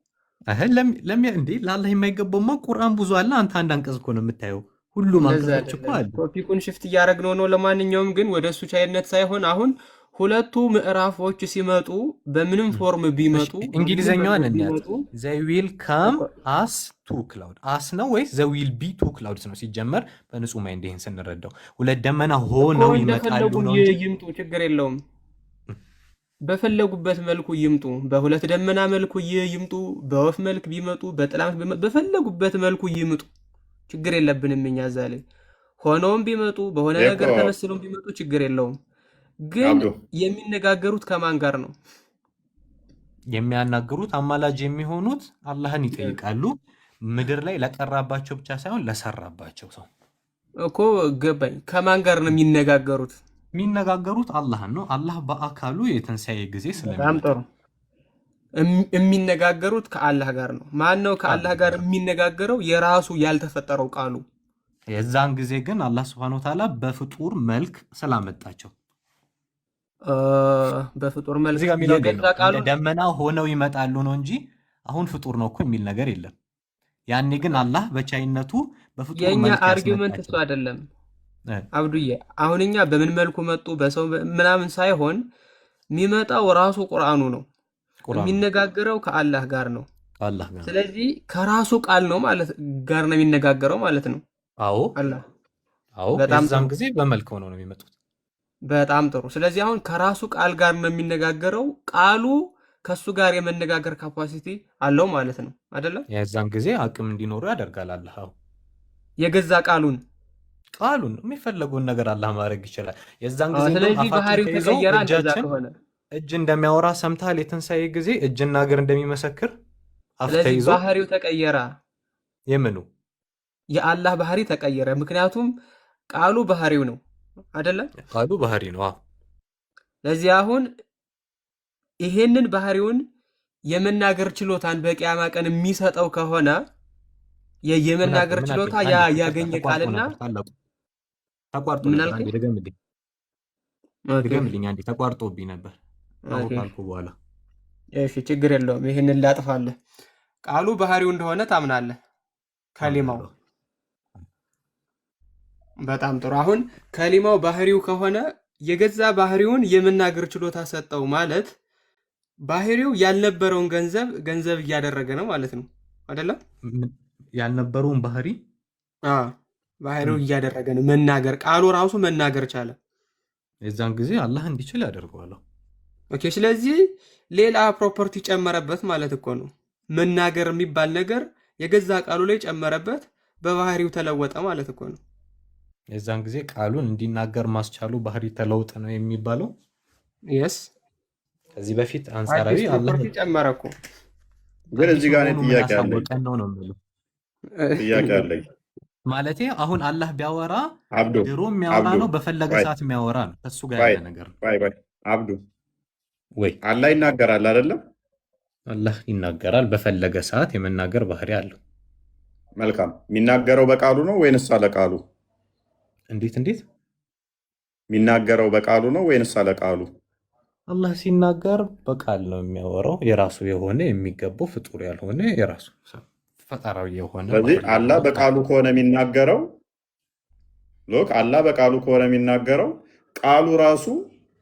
እንዴ ለአላህ የማይገባውማ ቁርአን ብዙ አለ። አንተ አንድ አንቀጽ እኮ ነው የምታየው። ሁሉም እንደዛ አንቀጾች እኮ አይደለም። አሉ። ቶፒኩን ሽፍት እያደረግነው ነው። ለማንኛውም ግን ወደ እሱ ቻይነት ሳይሆን አሁን ሁለቱ ምዕራፎች ሲመጡ በምንም ፎርም ቢመጡ በምንም እንግሊዘኛዋን መንገድ እንያት። ቢመጡ ዘይ ዊል ካም አስ ቱ ክላውድ አስ ነው ወይስ ዘ ዊል ቢ ቱ ክላውድስ ነው? ሲጀመር በንጹህ ማይንድ ይሄን ስንረዳው ሁለት ደመና እኮ ሆነው ይመጣሉ እንደፈለጉ ነው እንጂ ይምጡ፣ ችግር የለውም። በፈለጉበት መልኩ ይምጡ። በሁለት ደመና መልኩ ይምጡ፣ በወፍ መልክ ቢመጡ፣ በጥላ መልክ ቢመጡ፣ በፈለጉበት መልኩ ይምጡ፣ ችግር የለብንም እኛ እዛ ላይ ሆነውም ቢመጡ በሆነ እኮ ነገር ተመስለውም ቢመጡ ችግር የለውም። ግን አብዱ የሚነጋገሩት ከማን ጋር ነው? የሚያናግሩት አማላጅ የሚሆኑት አላህን ይጠይቃሉ። ምድር ላይ ለቀራባቸው ብቻ ሳይሆን ለሰራባቸው ሰው እኮ ገባኝ። ከማን ጋር ነው የሚነጋገሩት? የሚነጋገሩት አላህን ነው። አላህ በአካሉ የትንሣኤ ጊዜ በጣም ስለሚመጣ ጥሩ። የሚነጋገሩት ከአላህ ጋር ነው። ማን ነው ከአላህ ጋር የሚነጋገረው? የራሱ ያልተፈጠረው ቃሉ። የዛን ጊዜ ግን አላህ ስብሐነ ወተዓላ በፍጡር መልክ ስላመጣቸው በፍጡር መልክ እዚህ ጋር የሚለው እንዴት የገዛ ነው? እንደ ቃሉን ደመና ሆነው ይመጣሉ ነው እንጂ አሁን ፍጡር ነው እኮ የሚል ነገር የለም። ያኔ ግን አላህ በቻይነቱ በፍጡር የእኛ መልክ አርጊውመንት እሱ ያስመጣቸው። አይደለም አብዱዬ። አሁን እኛ በምን መልኩ መጡ በሰው ምናምን ሳይሆን የሚመጣው ራሱ ቁርአኑ ነው። ቁርአኑ የሚነጋገረው ከአላህ ጋር ነው። ከአላህ ጋር ነው። ስለዚህ ከራሱ ቃል ነው ማለት ጋር ነው የሚነጋገረው ማለት ነው አዎ አላህ። አዎ፣ በጣም የዛን ጥሩ ጊዜ በመልክ ሆነው ነው የሚመጡት። በጣም ጥሩ። ስለዚህ አሁን ከራሱ ቃል ጋር ነው የሚነጋገረው። ቃሉ ከሱ ጋር የመነጋገር ካፓሲቲ አለው ማለት ነው አይደለም? የዛን ጊዜ አቅም እንዲኖሩ ያደርጋል አላህ። አዎ፣ የገዛ ቃሉን የሚፈለገውን ነገር አላህ ማድረግ ይችላል። የዛን ጊዜ እንደውም ስለዚህ አፋችን ባህሪው ተይዞ ተቀየረ። እንደዛ እጃችን ከሆነ እጅ እንደሚያወራ ሰምተሃል? የትንሣኤ ጊዜ እጅና እግር እንደሚመሰክር አፍ ስለዚህ ተይዞ ባህሪው ተቀየረ። የምኑ የአላህ ባህሪ ተቀየረ። ምክንያቱም ቃሉ ባህሪው ነው አይደለም? ቃሉ ባህሪ ነው። አዎ፣ ለዚህ አሁን ይሄንን ባህሪውን የመናገር ችሎታን በቂያማ ቀን የሚሰጠው ከሆነ የመናገር ምን ችሎታ አልከኝ? አንዴ ያገኘ ተቋርጦ ቃልና ነበር ታላቁ ተቋርጦ ምን ነበር። አልከኝ? አንዴ ድገምልኝ ኦኬ ድገምልኝ። አንዴ ተቋርጦብኝ ነበር አሁን ኦኬ ካልኩ በኋላ። እሺ ችግር የለውም። ይሄንን ላጥፋለህ። ቃሉ ባህሪው እንደሆነ ታምናለህ? ከሊማው አምናለሁ። በጣም ጥሩ። አሁን ከሊማው ባህሪው ከሆነ የገዛ ባህሪውን የመናገር ችሎታ ሰጠው ማለት ባህሪው ያልነበረውን ገንዘብ እያደረገ ነው ማለት ነው አይደለም? ያልነበረውን ባህሪ ባህሪው እያደረገ ነው። መናገር ቃሉ ራሱ መናገር ቻለ። የዛን ጊዜ አላህ እንዲችል ያደርገዋል። ኦኬ፣ ስለዚህ ሌላ ፕሮፐርቲ ጨመረበት ማለት እኮ ነው። መናገር የሚባል ነገር የገዛ ቃሉ ላይ ጨመረበት፣ በባህሪው ተለወጠ ማለት እኮ ነው። የዛን ጊዜ ቃሉን እንዲናገር ማስቻሉ ባህሪ ተለውጥ ነው የሚባለው። የስ ከዚህ በፊት አንጻራዊ አዲስ አላህ ፕሮፐርቲ ጨመረ እኮ። ግን እዚህ ጋር መሆኑ ምን ጥያቄ አለኝ አሳወቀን ነው የሚለው ጥያቄ አለኝ። ማለቴ አሁን አላህ ቢያወራ አብዱ ድሮ የሚያወራ አብዱ ነው፣ በፈለገ ባይ ሰዓት የሚያወራ ነው። ከሱ ጋር ባይ ያለ ነገር ነው ባይ ባይ አብዱ ወይ? አላህ ይናገራል አይደለም? አላህ ይናገራል፣ በፈለገ ሰዓት የመናገር ባህሪ አለው። መልካም። የሚናገረው በቃሉ ነው ወይንስ አለ ቃሉ? እንዴት የሚናገረው በቃሉ ነው ወይንስ አለ ቃሉ? አላህ ሲናገር በቃል ነው የሚያወራው። የራሱ የሆነ የሚገባው ፍጡር ያልሆነ የራሱ ፈጠራዊ የሆነ ስለዚህ ባህሪ አላህ ያለው ቃል በቃሉ ከሆነ የሚናገረው ሎክ አላህ በቃሉ ከሆነ የሚናገረው ቃሉ ራሱ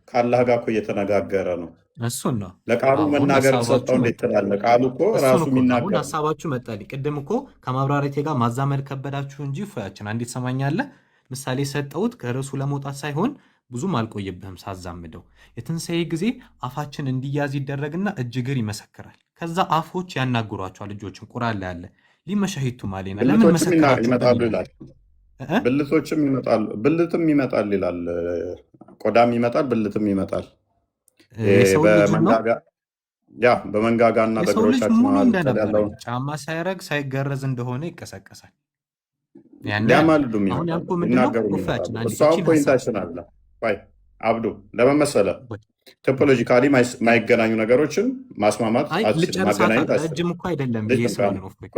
ከአላህ ጋር እኮ እየተነጋገረ ነው። እሱን ነው ለቃሉ አሁን መናገር ሀሳባችሁ ሰጠው እንዴት ትላለህ? ቃሉ እኮ እሱን ራሱ እኮ ነው። አሁን የሚናገር ሀሳባችሁ መጣልኝ። ቅድም እኮ ከማብራሪቴ ጋር ማዛመድ ከበዳችሁ እንጂ እፎያችን አንዴት ሰማኛለህ። ምሳሌ ሰጠሁት ከርዕሱ ለመውጣት ሳይሆን ብዙም አልቆይብህም ሳዛምደው። የትንሣኤ ጊዜ አፋችን እንዲያዝ ይደረግና እጅ እግር ይመሰክራል። ከዛ አፎች ያናግሯቸዋል። ልጆችን ቁርአን ላይ አለ ሊመሻሂቱ ማሌና ለምን ብልቶችም መሰከራችሁ ይመጣሉ ይላል። ብልቶችም ይመጣሉ፣ ብልትም ይመጣል ይላል። ቆዳም ይመጣል፣ ብልትም ይመጣል። የሰው ልጅ ነው በመንጋጋ ያ በመንጋጋና የሰው ልጅ በእግሮቻችን ሙሉ መሀል እንደነበረ ያለውን ጫማ ሳይረግ ሳይገረዝ እንደሆነ ይቀሰቀሳል። ያኔ አለ። ሊያማልዱም አሁን ይመጣሉ፣ ያልኩህ ምንድነው? ሊናገሩም ወፋችን ይመጣሉ። አንድ እሱ አሁን እቺን ሀሳብ ፖይንታችን አለ። ይ አብዱ ለምን መሰለህ ቶፖሎጂካሊ ማይገናኙ ነገሮችን ማስማማት አይ አትችልም፣ ልጨርሳታ ማገናኘት ረጅም አትችልም። እኮ አይደለም ልጅ ብዬ ስል እንኳን ነው። እፎይ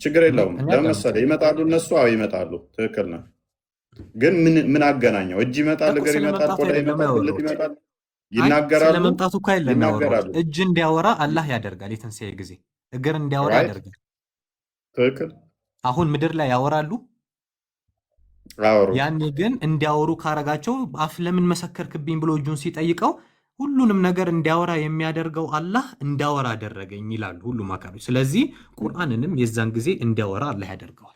ችግር የለውም። እኔ ለምን መሰለህ አዳምጣለሁ ይመጣሉ እነሱ። አዎ ይመጣሉ፣ ትክክል ነህ። ግን ምን አገናኘው? እጅ ይመጣል፣ እኮ እግር ስለ ይመጣል፣ መምጣቱ ቆዳ አይደለም ይመጣል፣ ብልት ያወራሁት። ይመጣል፣ አይ ስለ ይናገራሉ፣ መምጣቱ እኮ አይደለም ያወራሁት። ይናገራሉ። እጅ እንዲያወራ አላህ ያደርጋል የትንሣኤ ጊዜ፣ እግር እንዲያወራ ራይት ያደርጋል። ትክክል። አሁን ምድር ላይ ያወራሉ። አወሩ ያኔ ግን እንዲያወሩ ካረጋቸው አፍ ለምን መሰከርክብኝ ብሎ እጁን ሲጠይቀው ሁሉንም ነገር እንዲያወራ የሚያደርገው አላህ እንዳወራ አደረገኝ ይላሉ ሁሉም አካሎች። ስለዚህ ቁርአንንም የዛን ጊዜ እንዲያወራ አላህ ያደርገዋል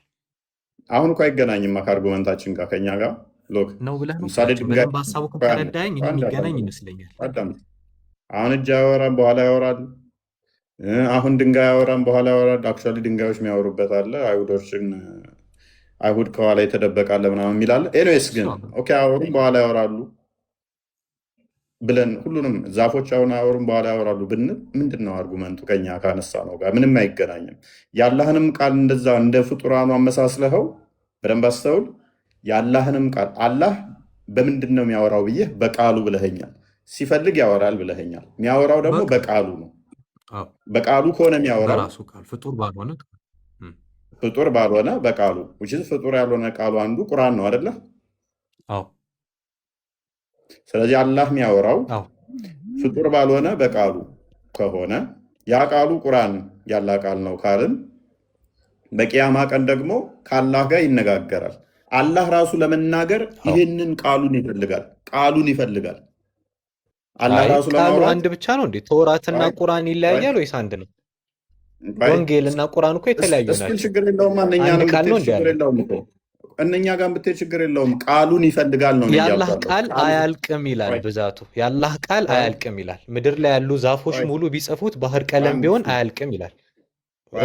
አሁን እኮ አይገናኝም ከአርጉመንታችን ጋር ከኛ ጋር ሎክ ነው ብለህ ነው። ምሳሌ እፎያችን በደንብ ሀሳቡ ከተረዳኝ እኔ የሚገናኝ ይመስለኛል። አሁን እጅ ያወራም በኋላ ያወራል። አሁን ድንጋይ ያወራም በኋላ ያወራል። አክቹዋሊ ድንጋዮች የሚያወሩበት አለ። አይሁዶችን አይሁድ ከኋላ የተደበቃለ ምናምን የሚላለ። ኤኒዌይስ ግን ኦኬ አወሩም በኋላ ያወራሉ ብለን ሁሉንም ዛፎች አሁን አወሩም በኋላ ያወራሉ ብንል ምንድን ነው አርጉመንቱ? ከኛ ካነሳ ነው ጋር ምንም አይገናኝም። የአላህንም ቃል እንደዛ እንደ ፍጡራኑ አመሳስለኸው በደንብ አስተውል። የአላህንም ቃል አላህ በምንድን ነው የሚያወራው ብዬ በቃሉ ብለኸኛል። ሲፈልግ ያወራል ብለኸኛል። የሚያወራው ደግሞ በቃሉ ነው። በቃሉ ከሆነ የሚያወራው በራሱ ቃል ፍጡር ባልሆነ በቃሉ ፍጡር ያልሆነ ቃሉ አንዱ ቁርአን ነው አይደለ? አዎ። ስለዚህ አላህ የሚያወራው ፍጡር ባልሆነ በቃሉ ከሆነ ያ ቃሉ ቁርአን ያላ ቃል ነው ካልን በቂያማ ቀን ደግሞ ከአላህ ጋር ይነጋገራል። አላህ ራሱ ለመናገር ይህንን ቃሉን ይፈልጋል። አላህ ራሱ ቃሉ ለማውራት አንድ ብቻ ነው እንዴ? ተውራትና ቁርአን ይለያያል ወይስ አንድ ነው? ወንጌልና ቁርአን እኮ የተለያዩ ናቸው። ችግር የለውም። አንድ ቃል ነው እንዴ? ችግር የለውም እኮ እነኛ ጋር ብትሄድ ችግር የለውም። ቃሉን ይፈልጋል ነው የአላህ ቃል አያልቅም ይላል። ብዛቱ የአላህ ቃል አያልቅም ይላል። ምድር ላይ ያሉ ዛፎች ሙሉ ቢጽፉት ባህር ቀለም ቢሆን አያልቅም ይላል።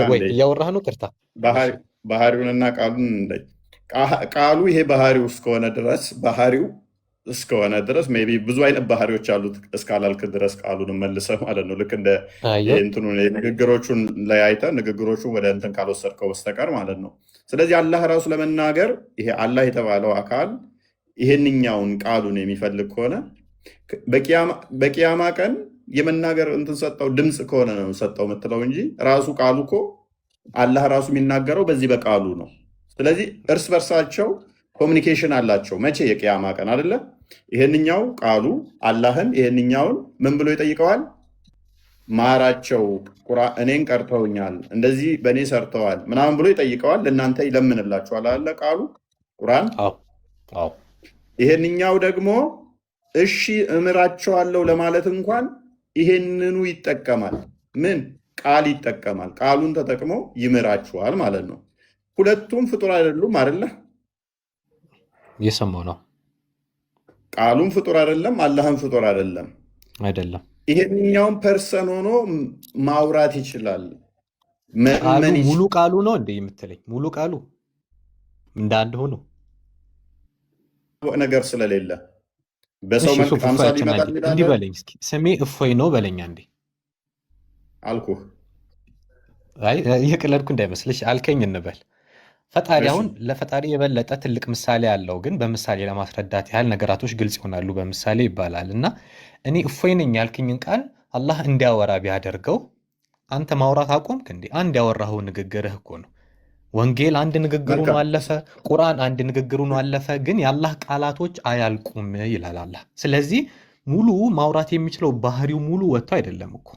ወይ እያወራህ ነው? ቅርታ ባህሪውንና ቃሉን ቃሉ ይሄ ባህሪው እስከሆነ ድረስ ሜይ ቢ ብዙ አይነት ባህሪዎች አሉት እስካላልክ ድረስ ቃሉን መልሰህ ማለት ነው። ልክ እንደ ንግግሮቹን ለያይተህ ንግግሮቹን ወደ እንትን ካልወሰድከው በስተቀር ማለት ነው። ስለዚህ አላህ ራሱ ለመናገር ይሄ አላህ የተባለው አካል ይሄንኛውን ቃሉን የሚፈልግ ከሆነ በቂያማ ቀን የመናገር እንትን ሰጠው ድምፅ ከሆነ ነው ሰጠው የምትለው እንጂ ራሱ ቃሉ እኮ አላህ ራሱ የሚናገረው በዚህ በቃሉ ነው። ስለዚህ እርስ በርሳቸው ኮሚኒኬሽን አላቸው። መቼ? የቂያማ ቀን አይደለ? ይሄንኛው ቃሉ አላህን ይሄንኛውን ምን ብሎ ይጠይቀዋል? ማራቸው፣ እኔን ቀርተውኛል፣ እንደዚህ በእኔ ሰርተዋል ምናምን ብሎ ይጠይቀዋል። ለእናንተ ይለምንላችኋል አለ ቃሉ ቁርአን። ይሄንኛው ደግሞ እሺ እምራቸዋለሁ ለማለት እንኳን ይሄንኑ ይጠቀማል። ምን ቃል ይጠቀማል። ቃሉን ተጠቅሞ ይምራችኋል ማለት ነው። ሁለቱም ፍጡር አይደሉም አይደለ? እየሰማሁ ነው። ቃሉም ፍጡር አይደለም፣ አላህም ፍጡር አይደለም። ይሄኛውን ፐርሰን ሆኖ ማውራት ይችላል። ሙሉ ቃሉ ነው እንደ የምትለኝ? ሙሉ ቃሉ እንደ አንድ ሆኖ ነገር ስለሌለ በሰው መልክ አምሳል ይመጣል። እንዲህ በለኝ እስኪ ስሜ እፎይ ነው በለኛ እንዴ አልኩህ። እየቀለድኩ እንዳይመስልሽ አልከኝ እንበል። ፈጣሪ አሁን ለፈጣሪ የበለጠ ትልቅ ምሳሌ አለው፣ ግን በምሳሌ ለማስረዳት ያህል ነገራቶች ግልጽ ይሆናሉ በምሳሌ ይባላል። እና እኔ እፎይ ነኝ ያልክኝን ቃል አላህ እንዲያወራ ቢያደርገው አንተ ማውራት አቆምክ እንዴ? አንድ ያወራኸው ንግግርህ እኮ ነው። ወንጌል አንድ ንግግሩ ነው አለፈ፣ ቁርአን አንድ ንግግሩ ነው አለፈ፣ ግን የአላህ ቃላቶች አያልቁም ይላል አላህ። ስለዚህ ሙሉ ማውራት የሚችለው ባህሪው ሙሉ ወጥቶ አይደለም እኮ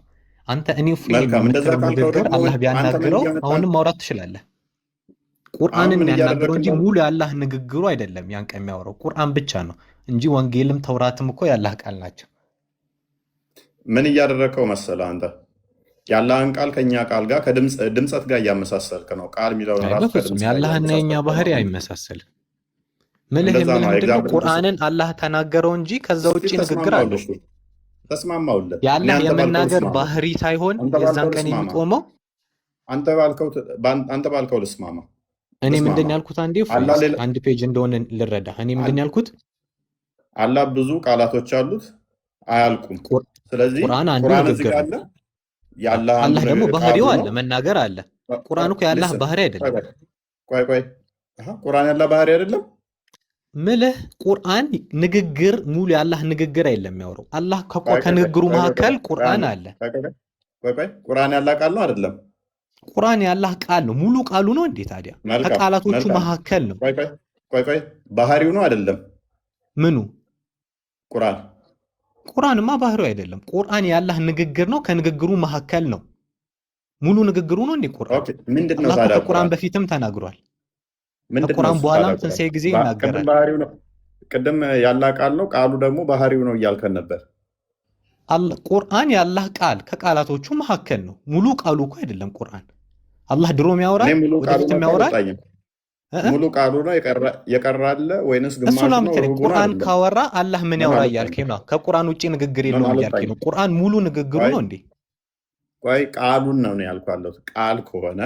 አንተ እኔ እፎይ የምትለው ንግግር አላህ ቢያናግረው አሁንም ማውራት ትችላለህ። ቁርአንን የሚያናግረው እንጂ ሙሉ የአላህ ንግግሩ አይደለም። ያን ቀን የሚያወራው ቁርአን ብቻ ነው እንጂ ወንጌልም ተውራትም እኮ የአላህ ቃል ናቸው። ምን እያደረከው መሰለ አንተ ያላህን ቃል ከኛ ቃል ጋር ከድምፀት ጋር እያመሳሰልክ ነው። ቃል የሚለውን ራሱ በፍጹም ያላህና የኛ ባህሪ አይመሳሰልም። ምልህ ምንድነው? ቁርአንን አላህ ተናገረው እንጂ ከዛ ውጪ ንግግር አለው። ተስማማውልህ። ያላህ የመናገር ባህሪ ሳይሆን የዛን ቀን የሚቆመው አንተ ባልከው ልስማማ። እኔ ምንድን ያልኩት አንድ ፔጅ እንደሆነ ልረዳ። እኔ ምንድን ያልኩት አላህ ብዙ ቃላቶች አሉት አያልቁም። ስለዚህ ቁርአን አንዱ ንግግር ነው። አላህ ደግሞ ባህሪው አለ፣ መናገር አለ። ቁርአን እኮ ያላህ ባህሪ አይደለም። ቆይ ቁርአን ያላህ ባህሪ አይደለም ምልህ ቁርአን ንግግር ሙሉ ያላህ ንግግር አይደለም የሚያወራው። አላህ ከንግግሩ መካከል ቁርአን አለ። ቁርአን ያላህ ቃል ነው አይደለም? ቁርአን ያላህ ቃል ነው። ሙሉ ቃሉ ነው እንዴ ታዲያ? ከቃላቶቹ መካከል ነው። ቆይ ባህሪው ነው አይደለም? ምኑ? ቁርአንማ ባህሪው አይደለም። ቁርአን ያላህ ንግግር ነው፣ ከንግግሩ መካከል ነው። ሙሉ ንግግሩ ነው እንዴ ቁርአን? ምንድነው ታዲያ? ከቁርአን በፊትም ተናግሯል። ከቁርአን በኋላም ትንሣኤ ጊዜ ይናገራል። ቅድም ያላህ ቃል ነው፣ ቃሉ ደግሞ ባህሪው ነው እያልከን ነበር። ቁርአን ያላህ ቃል ከቃላቶቹ መካከል ነው። ሙሉ ቃሉ እኮ አይደለም ቁርአን። አላህ ድሮም ያወራል፣ ወደፊትም ያወራል። ሙሉ ቃሉ ነው የቀራለ ወይንስ ግማሽ ነው? ቁርአን ካወራ አላህ ምን ያወራ እያልከኝ ነው? ከቁርአን ውጪ ንግግር የለውም እያልከኝ ነው? ቁርአን ሙሉ ንግግሩ ነው እንዴ? ቆይ ቃሉን ነው ያልኳለሁ። ቃል ከሆነ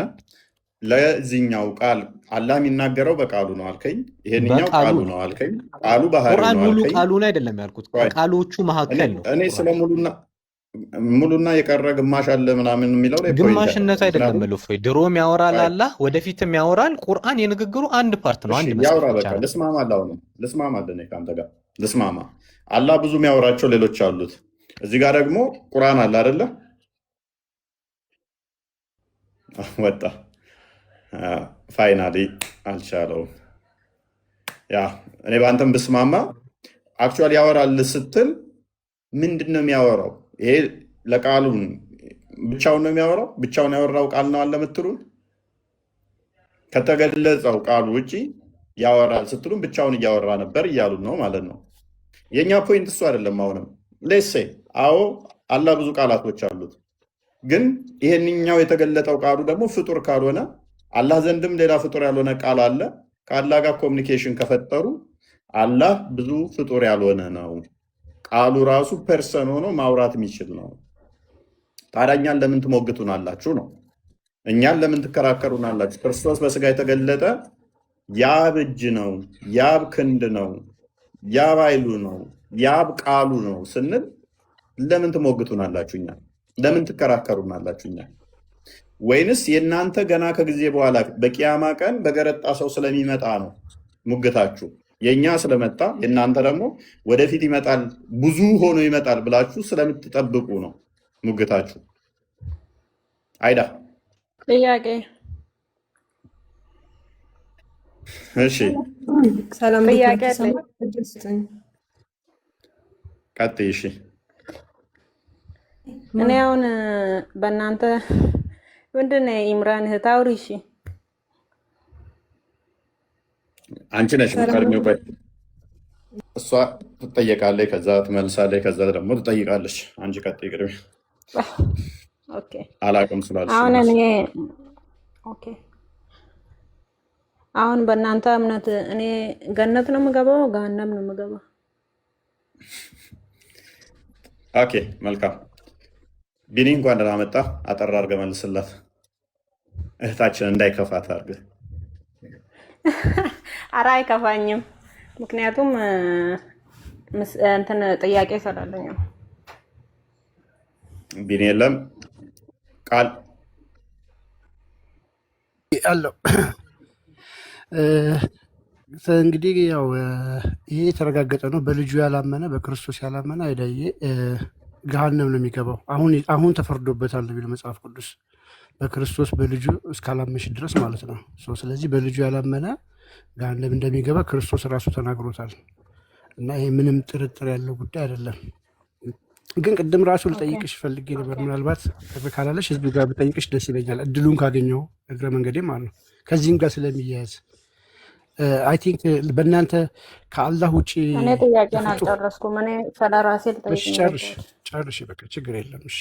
ለዚህኛው ቃል አላህ የሚናገረው በቃሉ ነው አልከኝ። ይሄንኛው ቃሉ ነው አልከኝ። ቃሉ ባህሪው ነው ቁርአን ሙሉ አልከኝ። ቃሉን አይደለም ያልኩት፣ ከቃሎቹ መካከል ነው። እኔ ስለ ሙሉና የቀረ ግማሽ አለ ምናምን የሚለው ላይ ግማሽነት አይደለም ማለት ነው። ድሮም ያወራል አላህ፣ ወደፊትም ያወራል። ቁርአን የንግግሩ አንድ ፓርት ነው፣ አንድ ያወራ። መስፈርት በቃ ብቻ ነው። ልስማማለሁ እኔ ከአንተ ጋር ልስማማ። አላህ ብዙ የሚያወራቸው ሌሎች አሉት። እዚህ ጋር ደግሞ ቁርአን አለ አይደለ? ወጣ ፋይናሊ አልቻለውም። ያ እኔ በአንተም ብስማማ አክቹዋሊ ያወራል ስትል ምንድን ነው የሚያወራው? ይሄ ለቃሉ ብቻውን ነው የሚያወራው? ብቻውን ያወራው ቃል ነው አለ ምትሉን? ከተገለጸው ቃሉ ውጪ ያወራል ስትሉን ብቻውን እያወራ ነበር እያሉን ነው ማለት ነው። የእኛ ፖይንት እሱ አይደለም። አሁንም ሌሴ አዎ አላህ ብዙ ቃላቶች አሉት፣ ግን ይሄንኛው የተገለጠው ቃሉ ደግሞ ፍጡር ካልሆነ አላህ ዘንድም ሌላ ፍጡር ያልሆነ ቃል አለ። ከአላህ ጋር ኮሚኒኬሽን ከፈጠሩ አላህ ብዙ ፍጡር ያልሆነ ነው። ቃሉ ራሱ ፐርሰን ሆኖ ማውራት የሚችል ነው። ታዲያ እኛን ለምን ትሞግቱናላችሁ ነው? እኛን ለምን ትከራከሩናላችሁ? ክርስቶስ በስጋ የተገለጠ ያብ እጅ ነው፣ ያብ ክንድ ነው፣ ያብ ኃይሉ ነው፣ ያብ ቃሉ ነው ስንል ለምን ትሞግቱናላችሁ? እኛን ለምን ትከራከሩናላችሁ? እኛን ወይንስ የእናንተ ገና ከጊዜ በኋላ በቂያማ ቀን በገረጣ ሰው ስለሚመጣ ነው ሙግታችሁ? የእኛ ስለመጣ የእናንተ ደግሞ ወደፊት ይመጣል ብዙ ሆኖ ይመጣል ብላችሁ ስለምትጠብቁ ነው ሙግታችሁ? አይዳ ጥያቄ። እሺ ሰላም ጥያቄ ቀጥይ። እሺ እኔ አሁን በእናንተ ምንድን ነው ኢምራን እህት አውሪ። እሺ አንቺ ነሽ ቀድሜው። ቆይ እሷ ትጠየቃለች፣ ከዛ ትመልሳለች፣ ከዛ ደግሞ ትጠይቃለች። አንቺ ቀጥይ ቅድሜ። ኦኬ አላውቅም ስላልሽ አሁን እኔ ኦኬ አሁን በእናንተ እምነት እኔ ገነት ነው የምገባው ገሃነም ነው የምገባው? ኦኬ መልካም። ቢኒ እንኳን ደህና መጣ። አጠር አድርገህ መልስላት እህታችን እንዳይከፋት አድርገህ። ኧረ አይከፋኝም፣ ምክንያቱም እንትን ጥያቄ ስላለኝ ነው። ቢኒ የለም ቃል አለው። እንግዲህ ያው ይሄ የተረጋገጠ ነው። በልጁ ያላመነ በክርስቶስ ያላመነ አይዳዬ ገሃነም ነው የሚገባው። አሁን ተፈርዶበታል ነው የሚለው መጽሐፍ ቅዱስ። በክርስቶስ በልጁ እስካላመሽ ድረስ ማለት ነው። ስለዚህ በልጁ ያላመነ ገሃነም እንደሚገባ ክርስቶስ ራሱ ተናግሮታል እና ይሄ ምንም ጥርጥር ያለው ጉዳይ አይደለም። ግን ቅድም ራሱ ልጠይቅሽ ፈልጌ ነበር። ምናልባት ካላለሽ ህዝብ ጋር ብጠይቅሽ ደስ ይለኛል፣ እድሉን ካገኘው እግረ መንገዴ ማለት ነው። ከዚህም ጋር ስለሚያያዝ አይ ቲንክ በእናንተ ከአላህ ውጭ እኔ ጥያቄን አልጨረስኩም። እኔ ስለራሴ ልጠይቅ። ጨርሽ በቃ ችግር የለም። እሺ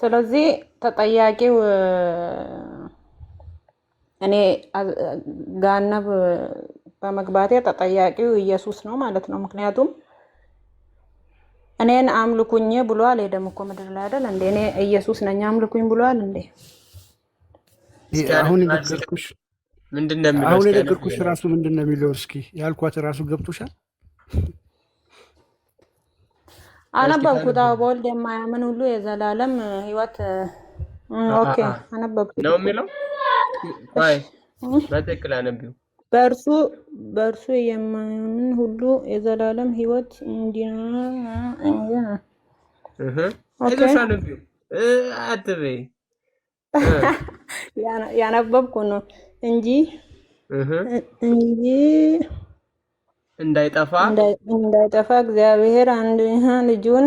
ስለዚህ ተጠያቂው እኔ ጋነብ በመግባቴ ተጠያቂው ኢየሱስ ነው ማለት ነው። ምክንያቱም እኔን አምልኩኝ ብሏል። የደም እኮ ምድር ላይ አይደል እንዴ? እኔ ኢየሱስ ነኝ አምልኩኝ ብሏል እንዴ? አሁን የነገርኩሽ ምንድነው የሚለው? አሁን የነገርኩሽ ራሱ ምንድነው የሚለው? እስኪ ያልኳት ራሱ ገብቶሻል? አነበብኩት። በወልድ የማያምን ሁሉ የዘላለም ሕይወት ኦኬ፣ አነበብኩት ነው የሚለው። አይ በትክክል አነቢው። በእርሱ የማያምን ሁሉ የዘላለም ሕይወት እንዲኖር አይዞሽ አነቢው አትበይ። ያነበብኩ ነው እንጂ እንዳይጠፋ እግዚአብሔር አንድ ልጁን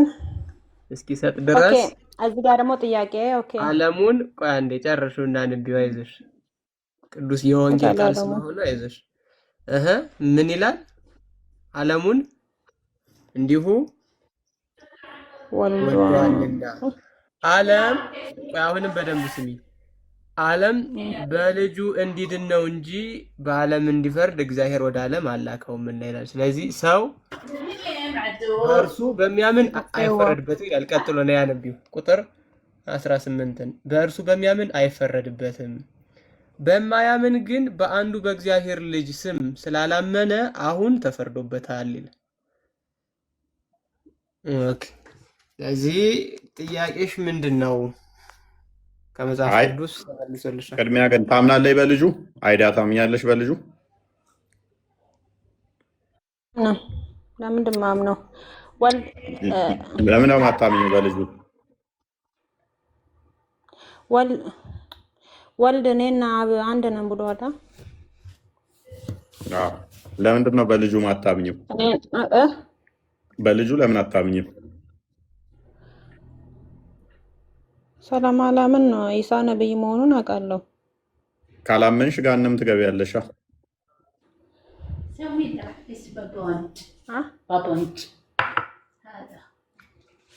እስኪሰጥ ድረስ። እዚህ ጋር ደግሞ ጥያቄ ዓለሙን ቆይ አንዴ ጨርሹና አንቢው። አይዞሽ ቅዱስ የወንጌል ቃል ስለሆነ አይዞሽ። ምን ይላል? ዓለሙን እንዲሁ ወልዷልና። ዓለም አሁንም በደንብ ስሚ። ዓለም በልጁ እንዲድን ነው እንጂ በዓለም እንዲፈርድ እግዚአብሔር ወደ ዓለም አላከውም ይላል። ስለዚህ ሰው በእርሱ በሚያምን አይፈረድበትም ይላል። ቀጥሎ ነው ያነቢው ቁጥር 18ን በእርሱ በሚያምን አይፈረድበትም፣ በማያምን ግን በአንዱ በእግዚአብሔር ልጅ ስም ስላላመነ አሁን ተፈርዶበታል ይላል። ኦኬ፣ ስለዚህ ጥያቄሽ ምንድን ነው? ከመጽሐፍ ቅዱስ ተመልሶልሻል። ቅድሚያ ግን ታምናለህ በልጁ? አይዳ ታምኛለሽ በልጁ? ለምንድን ማምነው? ለምን ነው የማታምኚው በልጁ? ወልድ እኔና አብ አንድ ነን ብሏል። ለምንድን ነው በልጁ ማታምኚው? በልጁ ለምን አታምኚም? ስለማላምን ነው። ኢሳ ነብይ መሆኑን አውቃለሁ። ካላመንሽ ገሃነም ትገቢያለሽ።